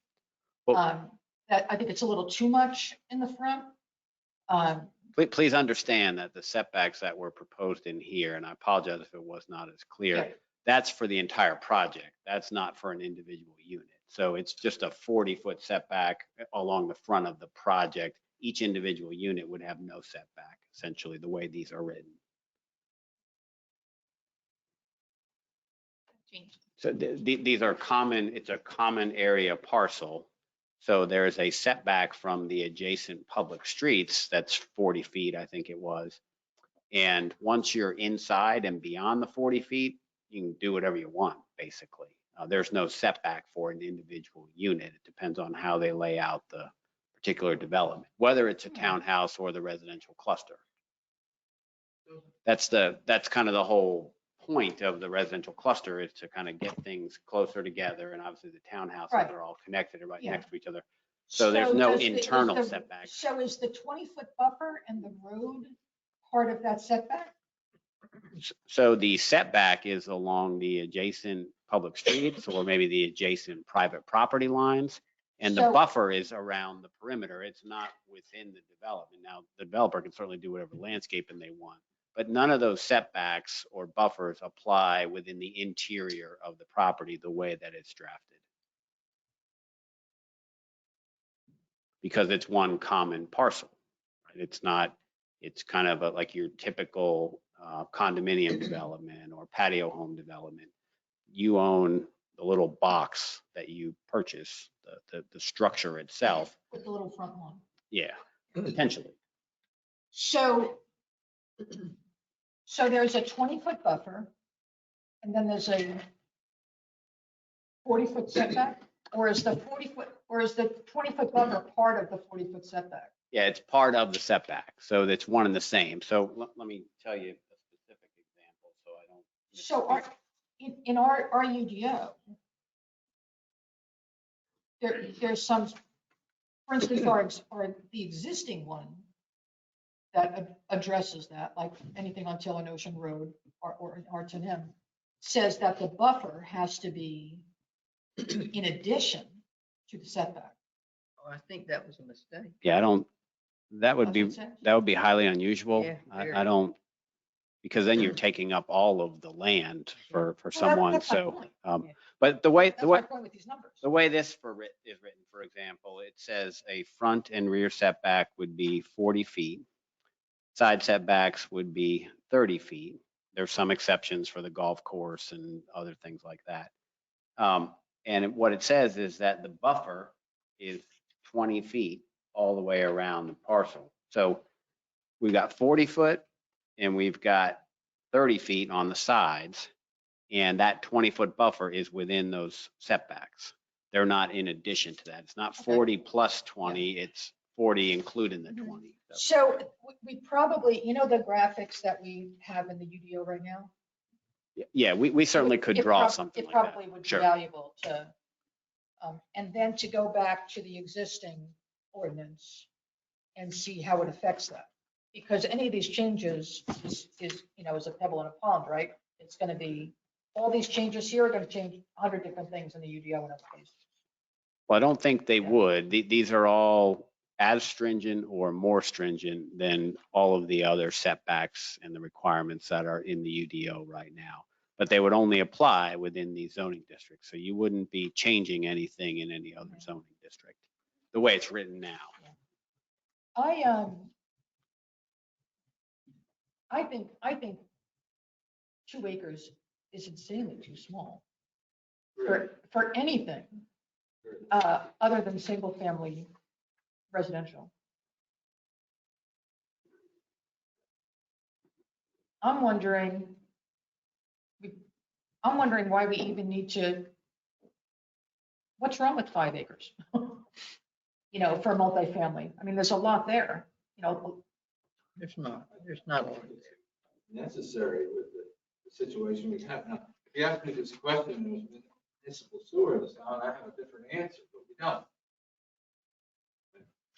Well- That I think it's a little too much in the front. Please understand that the setbacks that were proposed in here, and I apologize if it was not as clear, Yeah. that's for the entire project. That's not for an individual unit. So it's just a 40-foot setback along the front of the project. Each individual unit would have no setback, essentially, the way these are written. So these are common, it's a common area parcel. So there's a setback from the adjacent public streets that's 40 feet, I think it was. And once you're inside and beyond the 40 feet, you can do whatever you want, basically. There's no setback for an individual unit. It depends on how they lay out the particular development, whether it's a townhouse or the residential cluster. That's kind of the whole point of the residential cluster, is to kind of get things closer together. And obviously the townhouses Right. are all connected right Yeah. next to each other. So there's no does internal setback. So is the 20-foot buffer and the road part of that setback? So the setback is along the adjacent public streets or maybe the adjacent private property lines. And the So- buffer is around the perimeter. It's not within the development. Now, the developer can certainly do whatever landscaping they want, but none of those setbacks or buffers apply within the interior of the property the way that it's drafted. Because it's one common parcel. Right? It's not, it's kind of like your typical condominium development or patio home development. You own the little box that you purchase, the structure itself. With the little front lawn. Yeah, potentially. So there's a 20-foot buffer, and then there's a 40-foot setback, or is the 20-foot buffer part of the 40-foot setback? Yeah, it's part of the setback. So it's one and the same. So let me tell you a specific example so I don't. So in our UDO, there's some, for instance, the existing one that addresses that, like anything on Tillon Ocean Road or R10M, says that the buffer has to be in addition to the setback. Oh, I think that was a mistake. Yeah, I don't, that would That's be, what it says. that would be highly unusual. Yeah, I very. don't, because then you're taking up all of the land for Well, someone. that's my So, point. but the way, That's my point with these numbers. the way this is written, for example, it says a front and rear setback would be 40 feet. Side setbacks would be 30 feet. There's some exceptions for the golf course and other things like that. And what it says is that the buffer is 20 feet all the way around the parcel. So we've got 40 foot and we've got 30 feet on the sides. And that 20-foot buffer is within those setbacks. They're not in addition to that. It's not 40 plus 20, it's 40 including the 20. So we probably, the graphics that we have in the UDO right now? Yeah, we certainly could It draw prob- something It like that. probably would be Sure. valuable to, and then to go back to the existing ordinance and see how it affects that. Because any of these changes is a pebble in a pond, right? It's going to be, all these changes here are going to change 100 different things in the UDO and other cases. Well, I don't think they Yeah. would. These are all as stringent or more stringent than all of the other setbacks and the requirements that are in the UDO right now. but they would only apply within these zoning districts. So you wouldn't be changing anything in any other zoning district, the way it's written now. I think 2 acres is insanely too small for anything other than single family residential. I'm wondering why we even need to, what's wrong with 5 acres? You know, for multifamily. I mean, there's a lot there, you know. There's not a lot. Necessary with the situation we have now. If you ask me this question, there's municipal sewer in this town, I have a different answer, but we don't.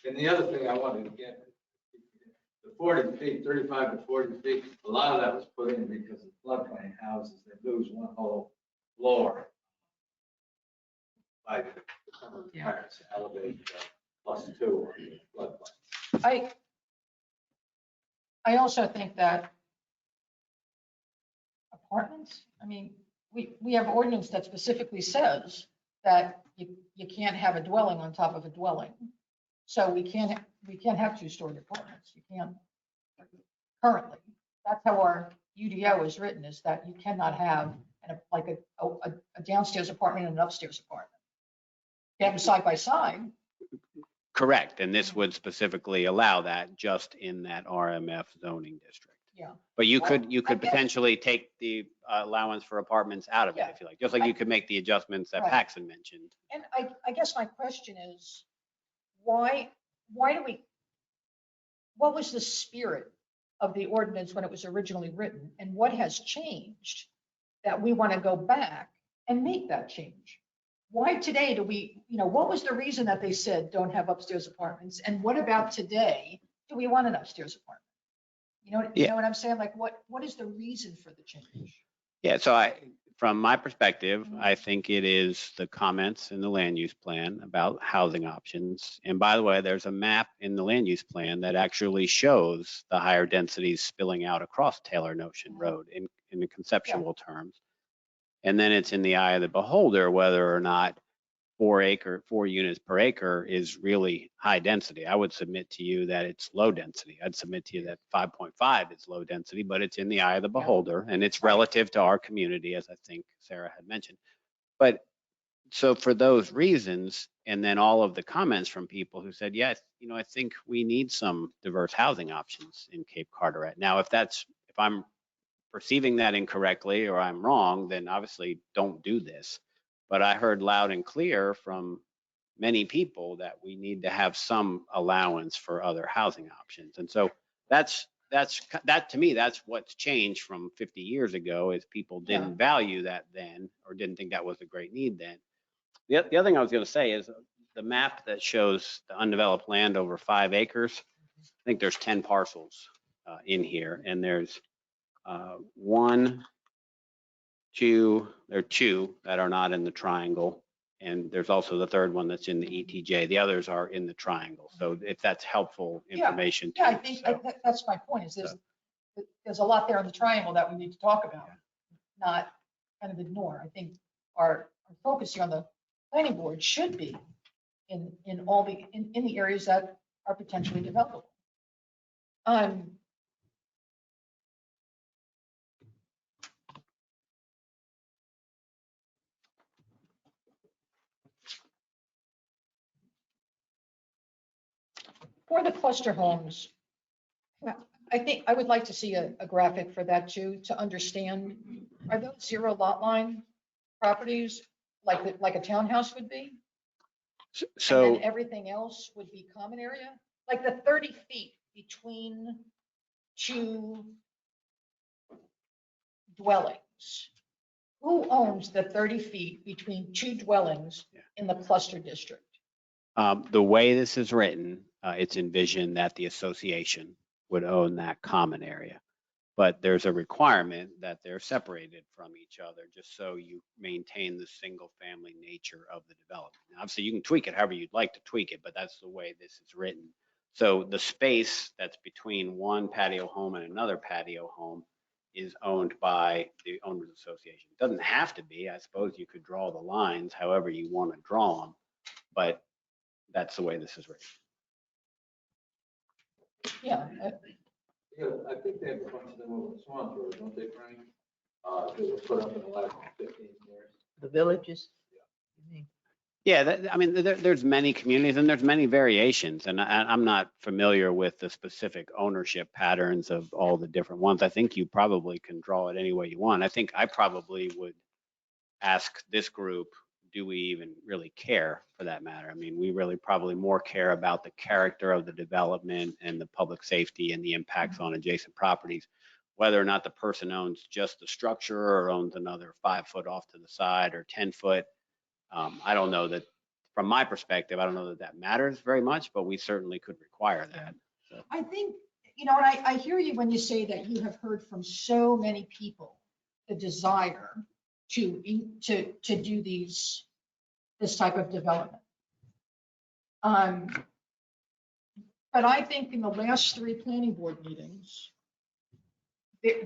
And the other thing I wanted to get, the 40 feet, 35 to 40 feet, a lot of that was put in because of floodplain houses, they lose one whole floor. Like, parents elevate +2 on the floodplain. I also think that apartments, I mean, we have ordinance that specifically says that you can't have a dwelling on top of a dwelling. So we can't have 2-story apartments. You can't currently. That's how our UDO is written, is that you cannot have a downstairs apartment and an upstairs apartment. You have them side by side. Correct. And this would specifically allow that just in that RMF zoning district. Yeah. But you Well, could I guess- potentially take the allowance for apartments out of it Yeah. if you like, just like you could make the adjustments that Right. Paxton mentioned. And I guess my question is, why do we, what was the spirit of the ordinance when it was originally written? And what has changed that we want to go back and make that change? Why today do we, you know, what was the reason that they said don't have upstairs apartments? And what about today? Do we want an upstairs apartment? You know what I'm saying? Like, what is the reason for the change? Yeah, so from my perspective, I think it is the comments in the land use plan about housing options. And by the way, there's a map in the land use plan that actually shows the higher densities spilling out across Taylor Notion Road in the conceptual terms. And then it's in the eye of the beholder whether or not 4 units per acre is really high density. I would submit to you that it's low density. I'd submit to you that 5.5 is low density, but it's in the eye of the beholder and it's relative to our community, as I think Sarah had mentioned. But so for those reasons, and then all of the comments from people who said, yes, you know, I think we need some diverse housing options in Cape Carteret. Now, if I'm perceiving that incorrectly or I'm wrong, then obviously don't do this. But I heard loud and clear from many people that we need to have some allowance for other housing options. And so that to me, that's what's changed from 50 years ago, is people didn't value that then or didn't think that was a great need then. The other thing I was going to say is the map that shows the undeveloped land over 5 acres. I think there's 10 parcels in here, and there's 1, 2, there are 2 that are not in the triangle. And there's also the third one that's in the ETJ. The others are in the triangle. So if that's helpful information too. Yeah, I think that's my point, is there's a lot there in the triangle that we need to talk about, not kind of ignore. I think our focus here on the planning board should be in the areas that are potentially developable. For the cluster homes, I think I would like to see a graphic for that too, to understand, are those 0 lot line properties like a townhouse would be? And So then everything else would be common area? Like the 30 feet between 2 dwellings. Who owns the 30 feet between 2 dwellings in the cluster district? the way this is written, it's envisioned that the association would own that common area. But there's a requirement that they're separated from each other, just so you maintain the single family nature of the development. Now, obviously, you can tweak it however you'd like to tweak it, but that's the way this is written. So the space that's between one patio home and another patio home is owned by the owners association. It doesn't have to be. I suppose you could draw the lines however you want to draw them, but that's the way this is written. Yeah, Yeah, I think they have a bunch of them over in Swan Road, don't they, Frank? They were put up in the last 15 years. The villages? Yeah, I mean, there's many communities and there's many variations, and I'm not familiar with the specific ownership patterns of all the different ones. I think you probably can draw it any way you want. I think I probably would ask this group, do we even really care for that matter? I mean, we really probably more care about the character of the development and the public safety and the impacts on adjacent properties, whether or not the person owns just the structure or owns another 5 foot off to the side or 10 foot. I don't know that, from my perspective, I don't know that that matters very much, but we certainly could require that. So. I think, you know, and I hear you when you say that you have heard from so many people the desire to do this type of development. But I think in the last 3 planning board meetings,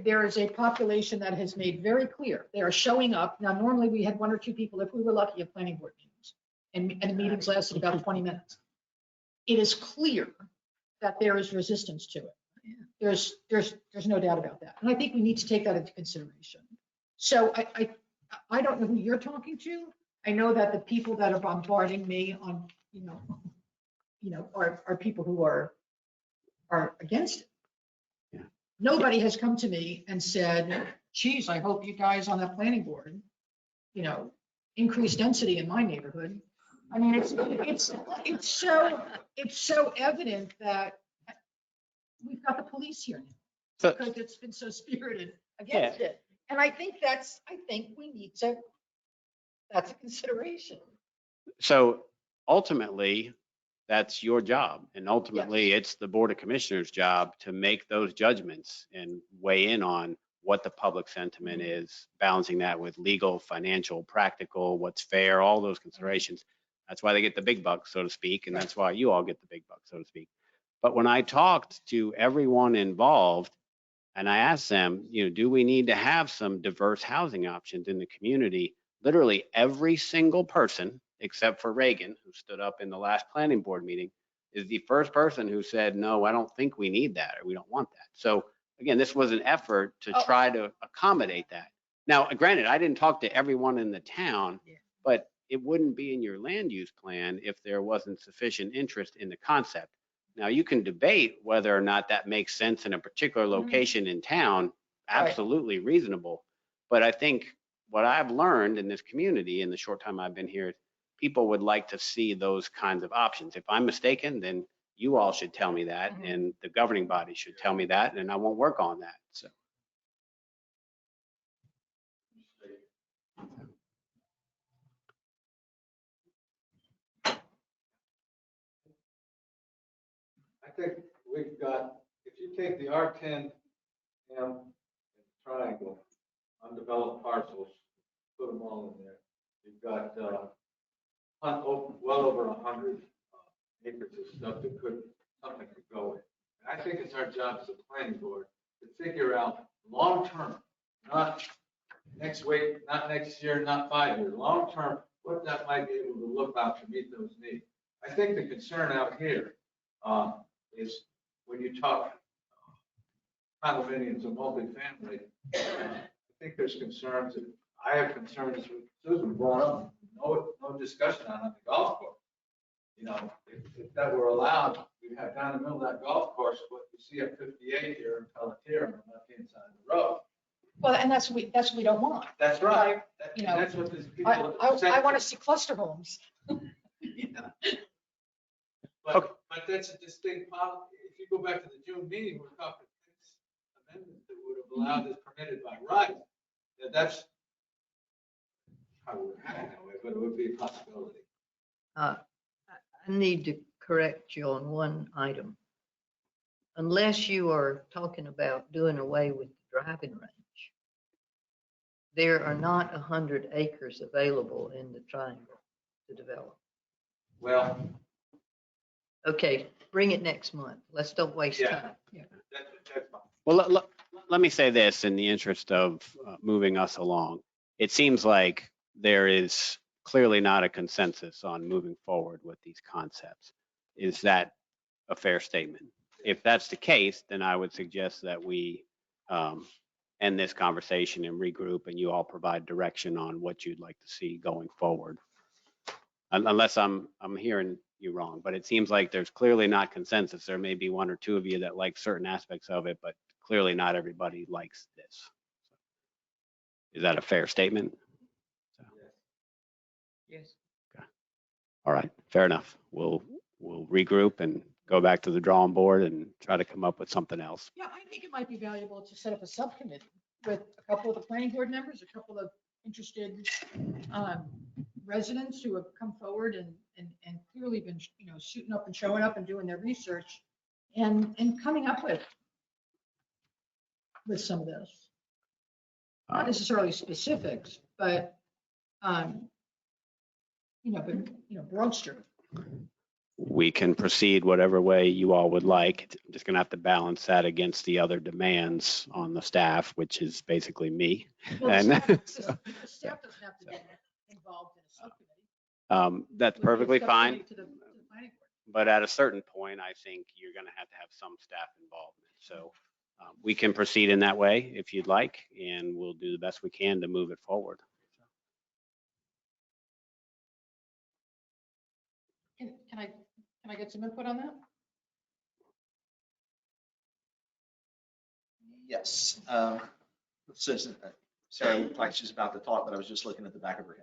there is a population that has made very clear they are showing up. Now, normally we had 1 or 2 people, if we were lucky, at planning board meetings, and the meetings lasted about 20 minutes. It is clear that there is resistance to it. There's no doubt about that. And I think we need to take that into consideration. So I don't know who you're talking to. I know that the people that are bombarding me on, are people who are against it. Yeah. Nobody has come to me and said, geez, I hope you guys on that planning board, increase density in my neighborhood. I mean, it's so evident that we've got the police here now because it's been so spirited against it. And I think we need to, that's a consideration. So ultimately, that's your job. And ultimately, it's the Board of Commissioners' job to make those judgments and weigh in on what the public sentiment is, balancing that with legal, financial, practical, what's fair, all those considerations. That's why they get the big bucks, so to speak. And that's why you all get the big bucks, so to speak. But when I talked to everyone involved and I asked them, do we need to have some diverse housing options in the community? Literally every single person, except for Reagan, who stood up in the last planning board meeting, is the first person who said, no, I don't think we need that, or we don't want that. So again, this was an effort to try to accommodate that. Now, granted, I didn't talk to everyone in the town, but it wouldn't be in your land use plan if there wasn't sufficient interest in the concept. Now, you can debate whether or not that makes sense in a particular location in town, absolutely reasonable. But I think what I've learned in this community in the short time I've been here, people would like to see those kinds of options. If I'm mistaken, then you all should tell me that, and the governing body should tell me that, and I won't work on that. So. I think we've got, if you take the R10 triangle, undeveloped parcels, put them all in there, you've got well over 100 acres of stuff that something could go in. And I think it's our job as a planning board to figure out long-term, not next week, not next year, not 5 years, long-term, what that might be able to look like to meet those needs. I think the concern out here is when you talk condominiums and multifamily, I think there's concerns, that I have concerns with Susan brought up, no discussion on the golf course. If that were allowed, we'd have down the middle of that golf course what you see at 58 here in Carteret on the left-hand side of the road. Well, and that's what we don't want. That's right. That's what these people. I want to see cluster homes. But that's a distinct problem. If you go back to the June meeting, we're talking amendments that would have allowed this permitted by right. That's probably but it would be a possibility. I need to correct you on one item. Unless you are talking about doing away with the driving range, there are not 100 acres available in the triangle to develop. Well. Okay, bring it next month. Let's don't waste time. That's fine. Well, let me say this in the interest of moving us along. It seems like there is clearly not a consensus on moving forward with these concepts. Is that a fair statement? If that's the case, then I would suggest that we end this conversation and regroup, and you all provide direction on what you'd like to see going forward. Unless I'm hearing you wrong, but it seems like there's clearly not consensus. There may be one or two of you that like certain aspects of it, but clearly not everybody likes this. Is that a fair statement? Yes. All right, fair enough. We'll regroup and go back to the drawing board and try to come up with something else. Yeah, I think it might be valuable to set up a subcommittee with a couple of the planning board members, a couple of interested residents who have come forward and clearly been, shooting up and showing up and doing their research and coming up with some of this. Not necessarily specifics, but, broad stroke. We can proceed whatever way you all would like. I'm just gonna have to balance that against the other demands on the staff, which is basically me. Well, And the staff doesn't have to get involved in a subcommittee. that's Would be a perfectly fine. subcommittee to the planning board. But at a certain point, I think you're gonna have to have some staff involvement. So we can proceed in that way if you'd like, and we'll do the best we can to move it forward. Can I get some input on that? Yes. Susan, Sarah looked like she's about to talk, but I was just looking at the back of her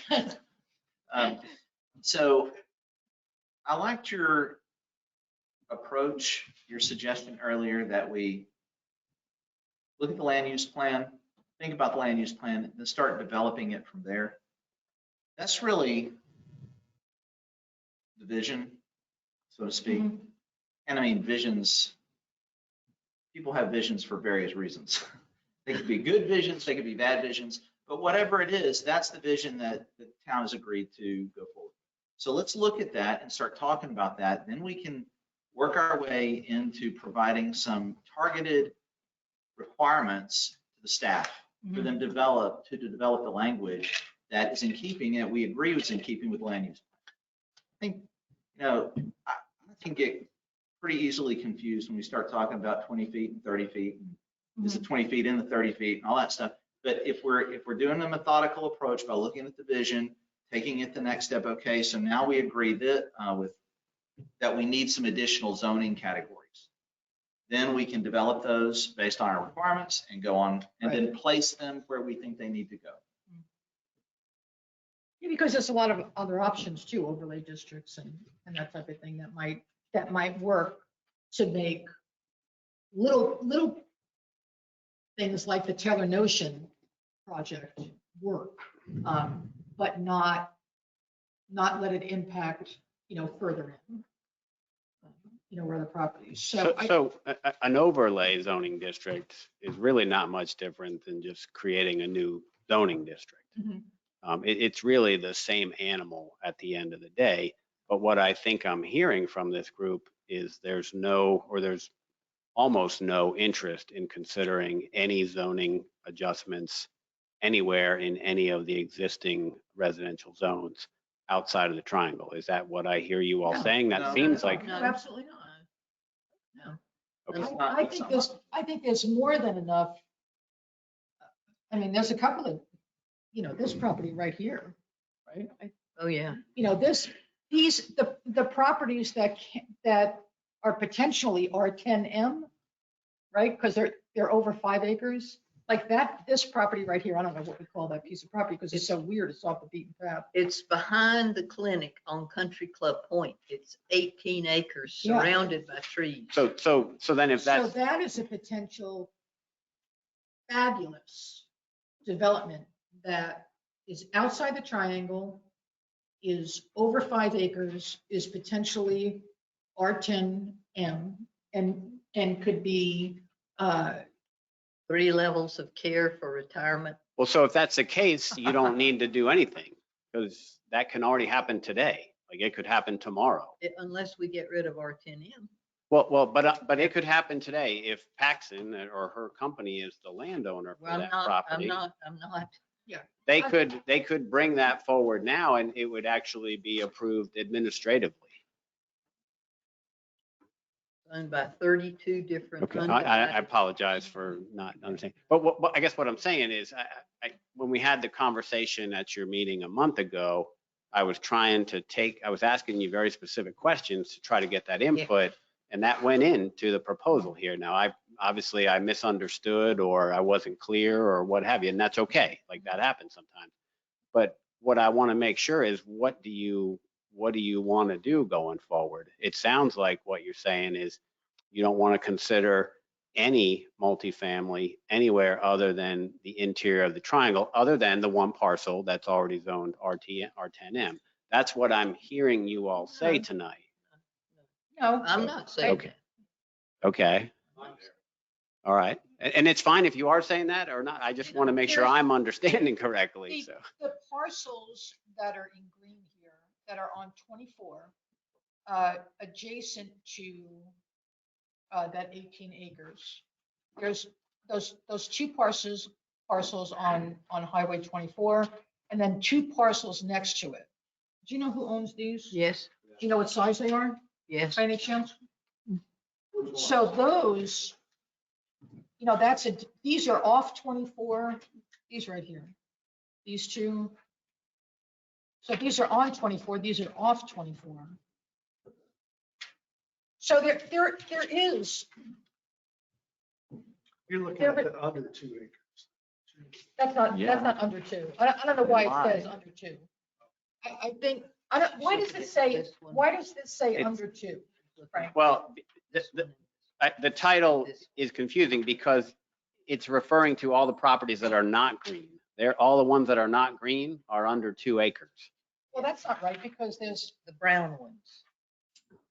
head. So I liked your approach, your suggestion earlier that we look at the land use plan, think about the land use plan, then start developing it from there. That's really the vision, so to speak. Mhm. And I mean, visions, people have visions for various reasons. They could be good visions, they could be bad visions, but whatever it is, that's the vision that the town has agreed to go forward. So let's look at that and start talking about that. Then we can work our way into providing some targeted requirements to the staff for them to develop the language that is in keeping, and we agree is in keeping with land use. I think, I can get pretty easily confused when we start talking about 20 feet and 30 feet. And is it 20 feet in the 30 feet and all that stuff? But if we're doing a methodical approach by looking at the vision, taking it the next step, okay, so now we agree that that we need some additional zoning categories. Then we can develop those based on our requirements and go on and then place them where we think they need to go. Yeah, because there's a lot of other options too, overlay districts and that type of thing that might work to make little things like the Taylor Notion project work, but not let it impact, further in, where the properties. So an overlay zoning district is really not much different than just creating a new zoning district. Mhm. It's really the same animal at the end of the day. But what I think I'm hearing from this group is there's almost no interest in considering any zoning adjustments anywhere in any of the existing residential zones outside of the triangle. Is that what I hear you all No. saying? That No. seems like. No, absolutely not. No. Okay. I think there's more than enough. I mean, there's a couple of, this property right here, right? Oh, yeah. The properties that are potentially R10M, right? Because they're over 5 acres. Like this property right here, I don't know what we call that piece of property because it's so weird. It's off the beaten path. It's behind the clinic on Country Club Point. It's 18 acres Yeah. surrounded by trees. So then if So that's, that is a potential fabulous development that is outside the triangle, is over 5 acres, is potentially R10M, and could be 3 levels of care for retirement. well, so if that's the case, you don't need to do anything because that can already happen today. Like it could happen tomorrow. Unless we get rid of R10M. But it could happen today if Paxson or her company is the landowner for Well, that property. I'm not. They could bring that forward now and it would actually be approved administratively. Owned by 32 different. Okay, I apologize for not understanding. But I guess what I'm saying is, when we had the conversation at your meeting a month ago, I was asking you very specific questions to try to get that input, and that went into the proposal here. Now, I misunderstood or I wasn't clear or what have you, and that's okay. Like that happens sometimes. But what I want to make sure is, what do you want to do going forward? It sounds like what you're saying is you don't want to consider any multifamily anywhere other than the interior of the triangle, other than the one parcel that's already zoned R10M. That's what I'm hearing you all say tonight. No. I'm not saying Okay. that. Okay. All right. And it's fine if you are saying that or not. I just want to make sure I'm understanding correctly. So The parcels that are in green here, that are on 24, adjacent to that 18 acres, there's those two parcels on Highway 24, and then two parcels next to it. Do you know who owns these? Yes, Do you know what size they are, yes. by any chance? So those, these are off 24, these right here, these two. So these are on 24, these are off 24. So there is, You're looking at the under 2 acres. that's not under two. I don't know why it says under two. I think, why does this say It's- under two, Frank? well, the title is confusing because it's referring to all the properties that are not green. All the ones that are not green are under 2 acres. Well, that's not right, because there's, The brown ones.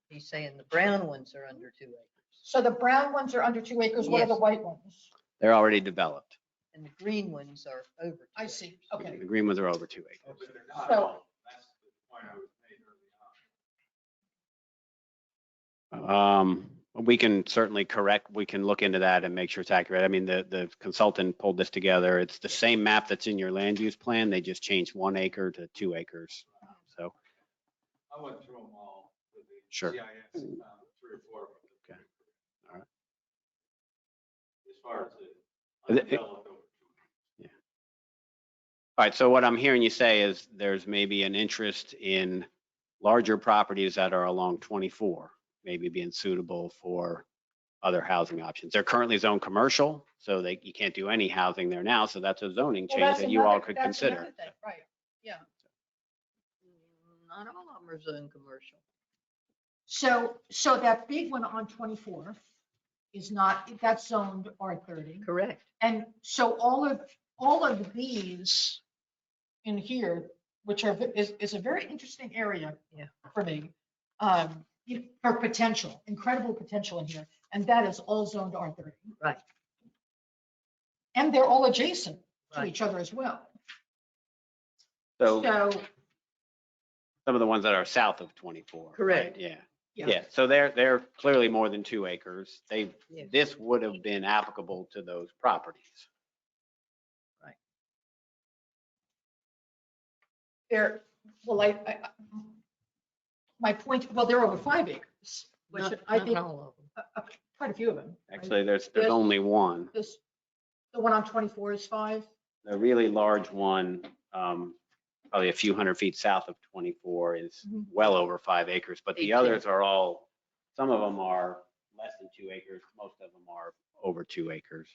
He's saying the brown ones are under 2 acres. so the brown ones are under 2 acres, what are the Yes. white ones? They're already developed. And the green ones are over. 2 I see, acres. okay. The green ones are over 2 acres. So, We can certainly we can look into that and make sure it's accurate. I mean, the consultant pulled this together. It's the same map that's in your land use plan. They just changed 1 acre to 2 acres. So, I went through them all with the Sure. GIS and found 3 or 4 of them. Okay. All right. As far as the Is it- undeveloped over. all right, so what I'm hearing you say is there's maybe an interest in larger properties that are along 24, maybe being suitable for other housing options. They're currently zoned commercial, so you can't do any housing there now, so that's a zoning well, change that's that you all another, could that's consider. another thing, right, yeah. Not all of them are zone commercial. So that big one on 24 is not, that's zoned R30. Correct. And so all of these in here, which is a very interesting area for me, for potential, incredible potential in here, and that is all zoned R30. Right. And they're all adjacent to Right. each other as well. So So, some of the ones that are south of 24. Correct. Right? Yeah. yeah, Yeah, so they're clearly more than 2 acres. Yes. This would have been applicable to those properties. they're, well, my point, well, they're over 5 acres, which Not I think all of them. quite a few of them. right? Actually, there's Yes. only one. The one on 24 is 5. The really large one, probably a few hundred feet south of 24 is Mhm. well over 5 acres, but the 18. others are all, some of them are less than 2 acres, most of them are over 2 acres.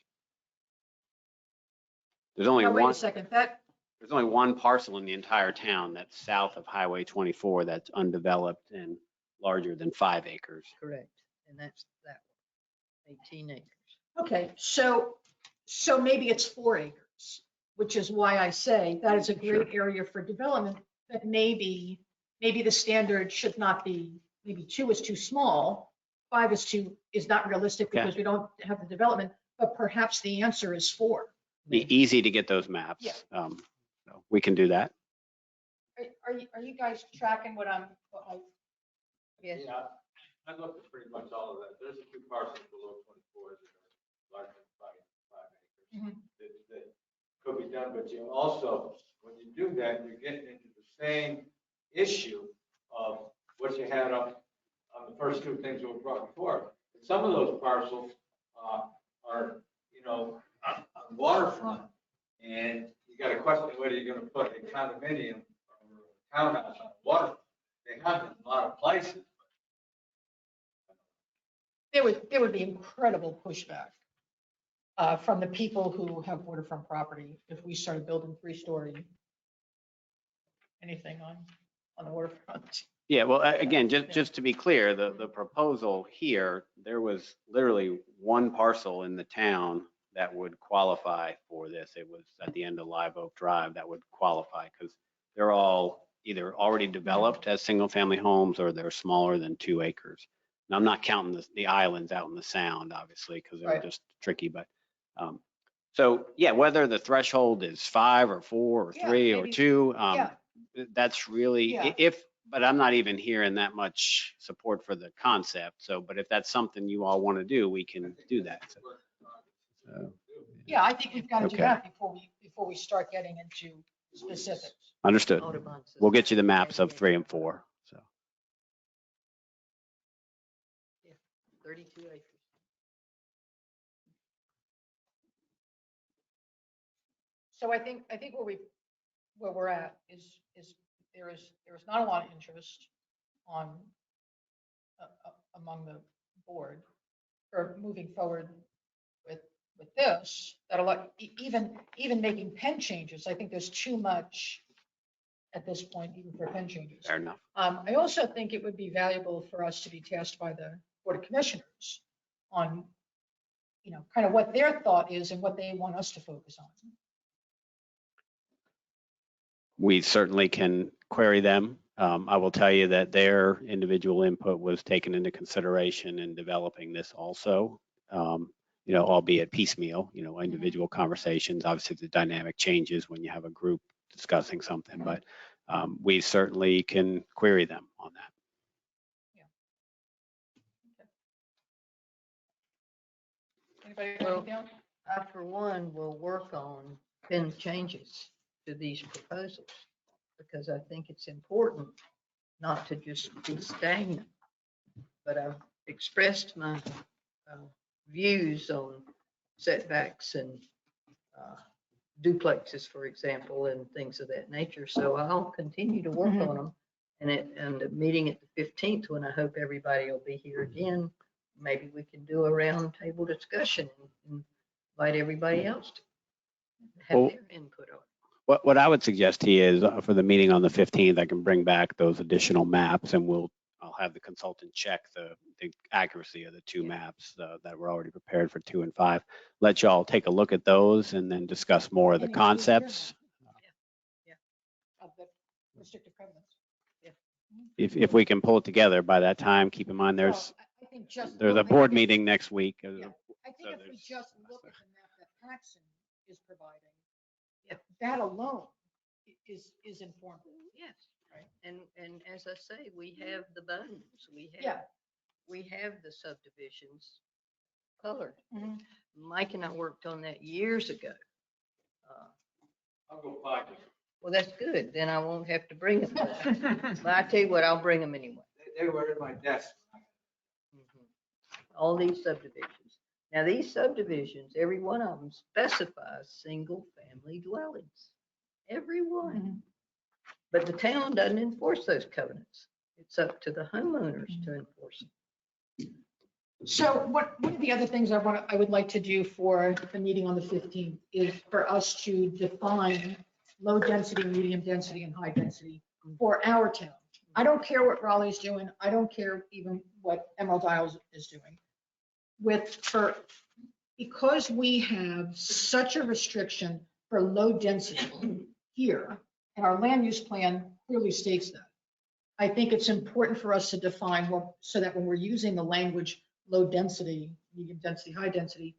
There's only Now, wait a one, second, there's only one parcel in the entire town that's south of Highway 24 that's undeveloped and larger than 5 acres. Correct. And that's that one, 18 acres. okay, so maybe it's 4 acres, which is why I say that is a great area for development, but maybe the standard should not be, maybe 2 is too small, 5 is not realistic because we don't have the development, but perhaps the answer is 4. Easy to get those maps. Yeah. So we can do that. Are you guys tracking what I Yes. I looked at pretty much all of that. There's a few parcels below 24 that are larger than 5 acres that could be done, but you also, when you do that, you're getting into the same issue of what you had up on the first two things that were brought before. Some of those parcels are, on waterfront, and you got to question whether you're going to put a condominium or a townhouse on the waterfront. They have in a lot of places. There would be incredible pushback from the people who have waterfront property if we started building 3-story anything on the waterfront. Yeah, well, again, just to be clear, the proposal here, there was literally one parcel in the town that would qualify for this. It was at the end of Live Oak Drive that would qualify because they're all either already developed as single-family homes or they're smaller than 2 acres. And I'm not counting the islands out in the sound, obviously, because they're Right. just tricky, but so yeah, whether the threshold is 5 or 4 or Yeah, 3 or maybe- 2, yeah. that's really, Yeah. but I'm not even hearing that much support for the concept. So, but if that's something you all want to do, we can do that. So, Yeah, I think we've got to do Okay. that before we start getting into specifics. understood. Audubon We'll get you the Society. maps of 3 and 4. So, 32 acres. So I think where we're at is there is not a lot of interest on among the board for moving forward with this. That a lot, even making pen changes. I think there's too much at this point, even for pen changes. fair enough. I also think it would be valuable for us to be tasked by the Board of Commissioners on, kind of what their thought is and what they want us to focus on. We certainly can query them. I will tell you that their individual input was taken into consideration in developing this also, albeit piecemeal, individual conversations. Obviously, the dynamic changes when you have a group discussing something, but we certainly can query them on that. Anybody got Well, anything else? I, for one, will work on pen changes to these proposals because I think it's important not to just be stagnant. But I've expressed my views on setbacks and duplexes, for example, and things of that nature. So I'll continue to work on them. And the meeting at the 15th, when I hope everybody will be here again, maybe we can do a round table discussion and invite everybody else to have Well, their input on it. What I would suggest to you is for the meeting on the 15th, I can bring back those additional maps and I'll have the consultant check the accuracy of the 2 maps that were already prepared for 2 and 5. Let y'all take a look at those and then discuss more of the And include your concepts. Of the restrictive covenants. If we can pull it together by that time, keep in mind Well, I think there's a board meeting next week. Yeah. I think So if we there's- just look at the map that Paxson is providing, Yeah. that alone is informative. Yes. Right. And as I say, we have the bones, Yeah. we have the subdivisions colored. Mhm. Mike and I worked on that years ago. I'll go find them. Well, that's good. Then I won't have to bring them. But I tell you what, I'll bring them anyway. They were in my desk. Mhm. All these subdivisions. Now, these subdivisions, every one of them specifies single-family dwellings. Every one. Mhm. But the town doesn't enforce those covenants. It's up to the homeowners to enforce them. So one of the other things I would like to do for the meeting on the 15th is for us to define low density, medium density, and high density for our town. I don't care what Raleigh's doing. I don't care even what Emerald Isles is doing. Because we have such a restriction for low density here, and our land use plan clearly states that. I think it's important for us to define so that when we're using the language low density, medium density, high density,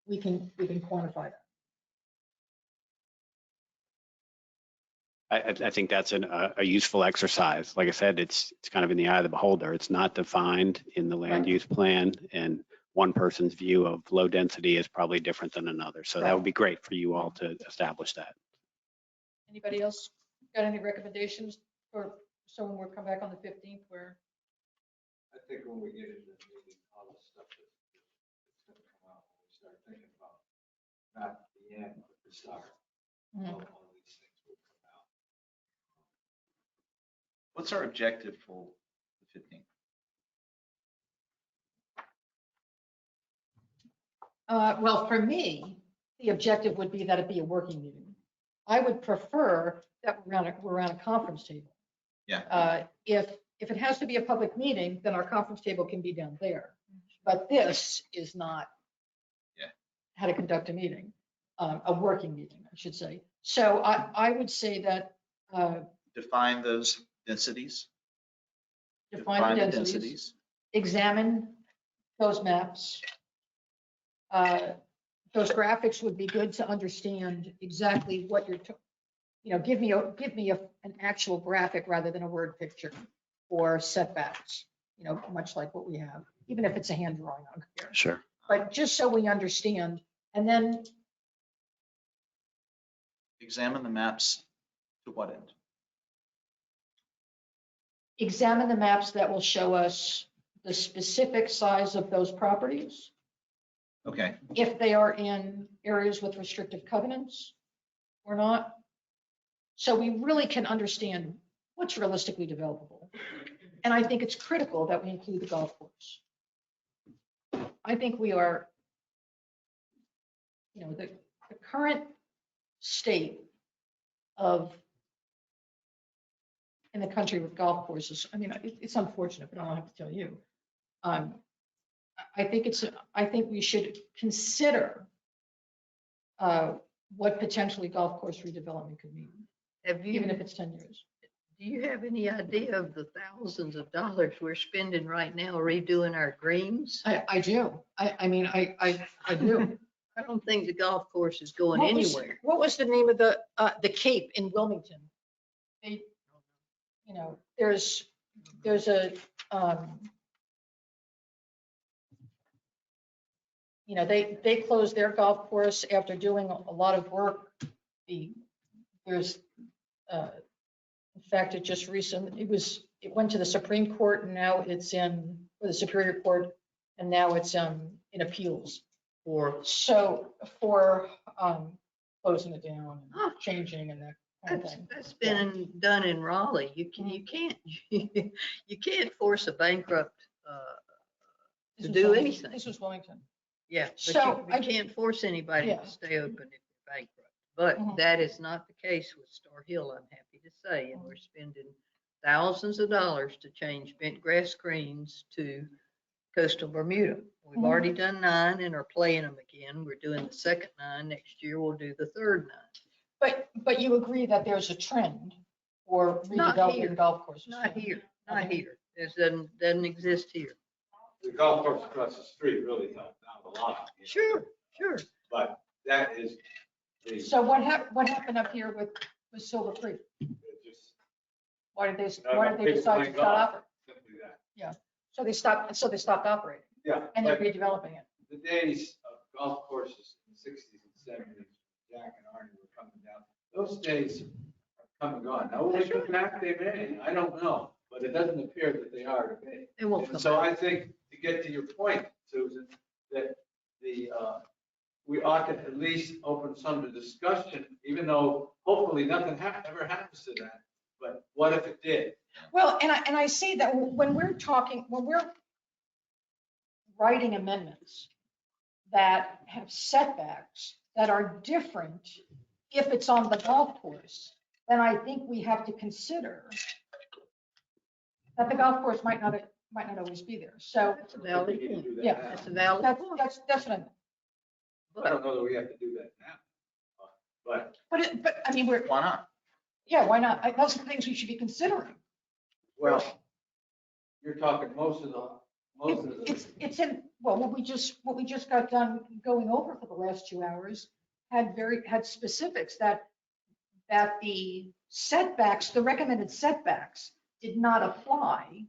we can quantify that. I think that's a useful exercise. Like I said, it's kind of in the eye of the beholder. It's not defined in the land Right. use plan, and one person's view of low density is probably different than another. So that would be great for you all to establish that. Anybody else got any recommendations for someone will come back on the 15th where? I think when we get into the meeting, all the stuff that's going to come out, when we start thinking about not the end, but the start, all these things will come out. What's our objective for the 15th? Well, for me, the objective would be that it be a working meeting. I would prefer that we're around a conference table. Yeah. If it has to be a public meeting, then our conference table can be down there. But this is not how to conduct a meeting, a working meeting, I should say. So I would say that Define those densities. define the densities, examine those maps. Those graphics would be good to understand exactly what you're, give me an actual graphic rather than a word picture for setbacks, much like what we have, even if it's a hand drawing on here. Sure. But just so we understand, and then Examine the maps to what end? examine the maps that will show us the specific size of those properties, Okay. if they are in areas with restrictive covenants or not. So we really can understand what's realistically developable. And I think it's critical that we include the golf course. I think we are, the current state of in the country with golf courses. I mean, it's unfortunate, but I don't have to tell you. I think we should consider what potentially golf course redevelopment could mean, even if it's 10 years. Do you have any idea of the thousands of dollars we're spending right now redoing our greens? I do. I mean, I do. I don't think the golf course is going anywhere. What was the name of the Cape in Wilmington? They, there's a, they closed their golf course after doing a lot of work. There's, in fact, it just recently, it went to the Supreme Court and now it's in, or the Superior Court, and now it's in appeals for closing it down and changing and that kind of thing. That's been done in Raleigh. You can't force a bankrupt to do anything. This was Wilmington. Yeah, but So you can't force anybody to stay open if they're bankrupt. But that is not the case with Star Hill, I'm happy to say. And we're spending thousands of dollars to change bent grass greens to coastal Bermuda. We've already done 9 and are playing them again. We're doing the second 9. Next year, we'll do the third 9. But you agree that there's a trend for Not here. redeveloping golf courses? Not here, not here. It doesn't exist here. The golf course across the street really helped out a lot. Sure. But that is So what happened up here with Silver Creek? it just, Why did they people decide to playing stop golf. operating? simply that. So they stopped operating Yeah, and they're but redeveloping it. the days of golf courses in the 60s and 70s, Jack and Arnie were coming down, those days are come and gone. Now, will they come back? They may, I don't know, but it doesn't appear that they are today. It won't And come so back. I think, to get to your point, Susan, that we ought to at least open some to discussion, even though hopefully nothing ever happens to that. But what if it did? Well, and I say that when we're writing amendments that have setbacks that are different if it's on the golf course, then I think we have to consider that the golf course might not always be there. So That's a valid We need to point. do that Yeah. now. That's a valid point. that's what I meant. I don't know that we have to do that now. But But I mean, Why not? why not? Those are things we should be considering. well, you're talking most of the. It's in, well, what we just got done going over for the last 2 hours had specifics that that the setbacks, the recommended setbacks did not apply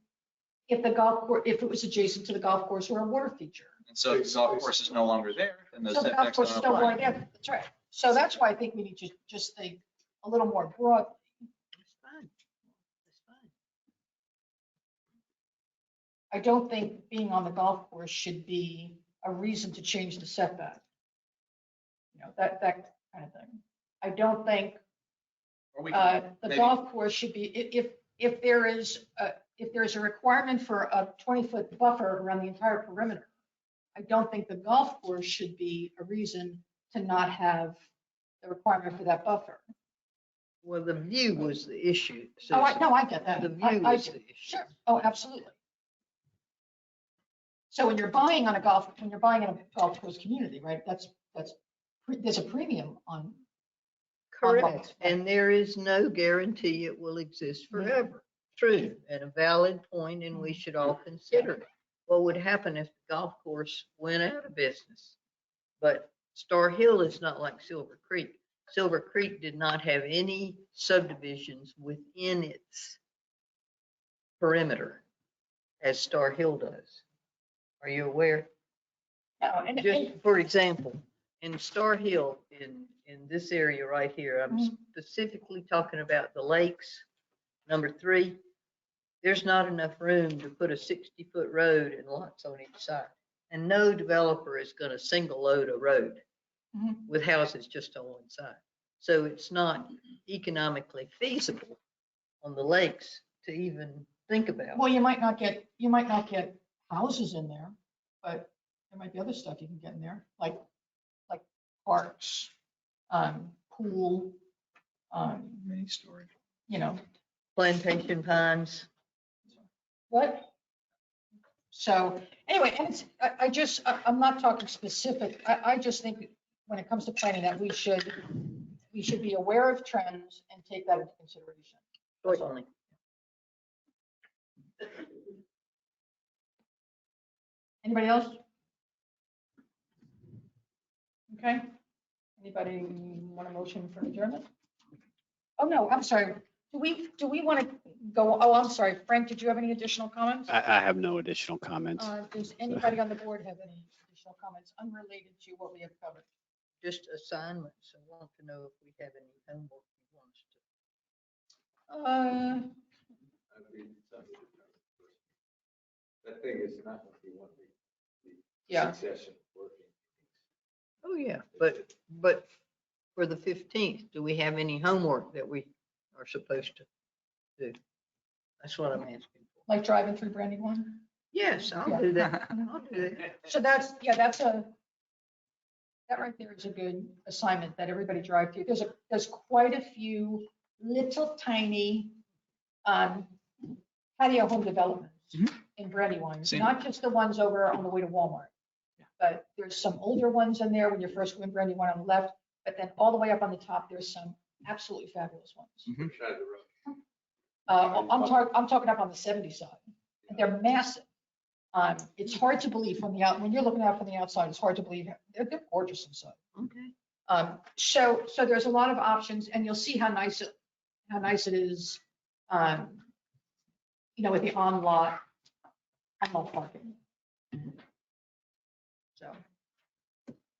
if the golf course, if it was adjacent to the golf course or a water feature. And so if the golf course is no longer there, then those So the golf setbacks course don't is no more apply. there. That's right. So that's why I think we need to just think a little more broadly. That's fine. That's fine. I don't think being on the golf course should be a reason to change the setback. You know, that kind of thing. I don't think Or we can the maybe- golf course should be, if there is a requirement for a 20-foot buffer around the entire perimeter, I don't think the golf course should be a reason to not have the requirement for that buffer. Well, the view was the issue. Oh, Susan. no, I get that. The I view was do. the issue. Sure. Oh, absolutely. So when you're buying in a golf course community, right, there's a premium on. Correct. And there is no guarantee it will exist forever. True, and a valid point, and we should all consider it. What would happen if the golf course went out of business? But Star Hill is not like Silver Creek. Silver Creek did not have any subdivisions within its perimeter as Star Hill does. Are you aware? No, and- Just for example, in Star Hill, in this area right here, I'm Mhm. specifically talking about the lakes. Number 3, there's not enough room to put a 60-foot road and lots on each side. And no developer is going to single load a road Mhm. with houses just on one side. So it's not economically feasible on the lakes to even think about. Well, you might not get houses in there, but there might be other stuff you can get in there, like parks, pool, Mini storage. you know, Plantation pines. what? So anyway, and it's, I'm not talking specific. I just think when it comes to planning that we should be aware of trends and take that into consideration. Certainly. Anybody else? Okay. Anybody want a motion for adjournment? Oh, no, I'm sorry. Do we want to go, oh, I'm sorry. Frank, did you have any additional comments? I have no additional comments. Does anybody on the board have any additional comments unrelated to what we have covered? Just assignments. I want to know if we have any homework you want us to. Uh, That thing is not what we want the Yeah. succession working. Oh, yeah, but for the 15th, do we have any homework that we are supposed to do? That's what I'm asking for. Like driving through Brandywine? Yes, I'll do that. I'll do that. So that right there is a good assignment that everybody drive through. There's quite a few little tiny patio home developments in Brandywine, Same. not just the ones over on the way to Walmart. But there's some older ones in there when you're first going Brandywine on the left, but then all the way up on the top, there's some absolutely fabulous ones. Which side of the road? I'm talking up on the 70 side. And they're massive. It's hard to believe when you're looking out from the outside, it's hard to believe. They're gorgeous inside. Okay. So there's a lot of options, and you'll see how nice it is, with the on-lot parking.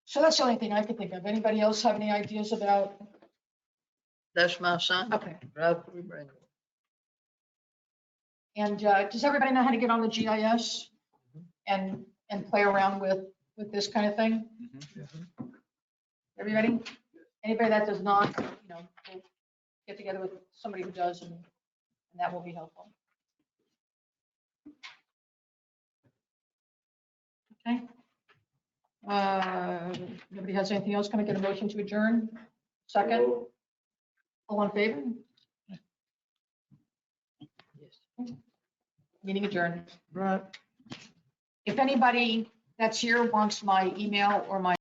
So that's the only thing I could think of. Anybody else have any ideas about? That's my assignment. Okay. Drive through Brandon. And does everybody know how to get on the GIS and play around with this kind of thing? Everybody? Anybody that does not, we'll get together with somebody who does, and that will be helpful. Okay. Nobody has anything else? Can I get a motion to adjourn? Second? All in favor? Yes. Meeting adjourned. Right. If anybody that's here wants my email or my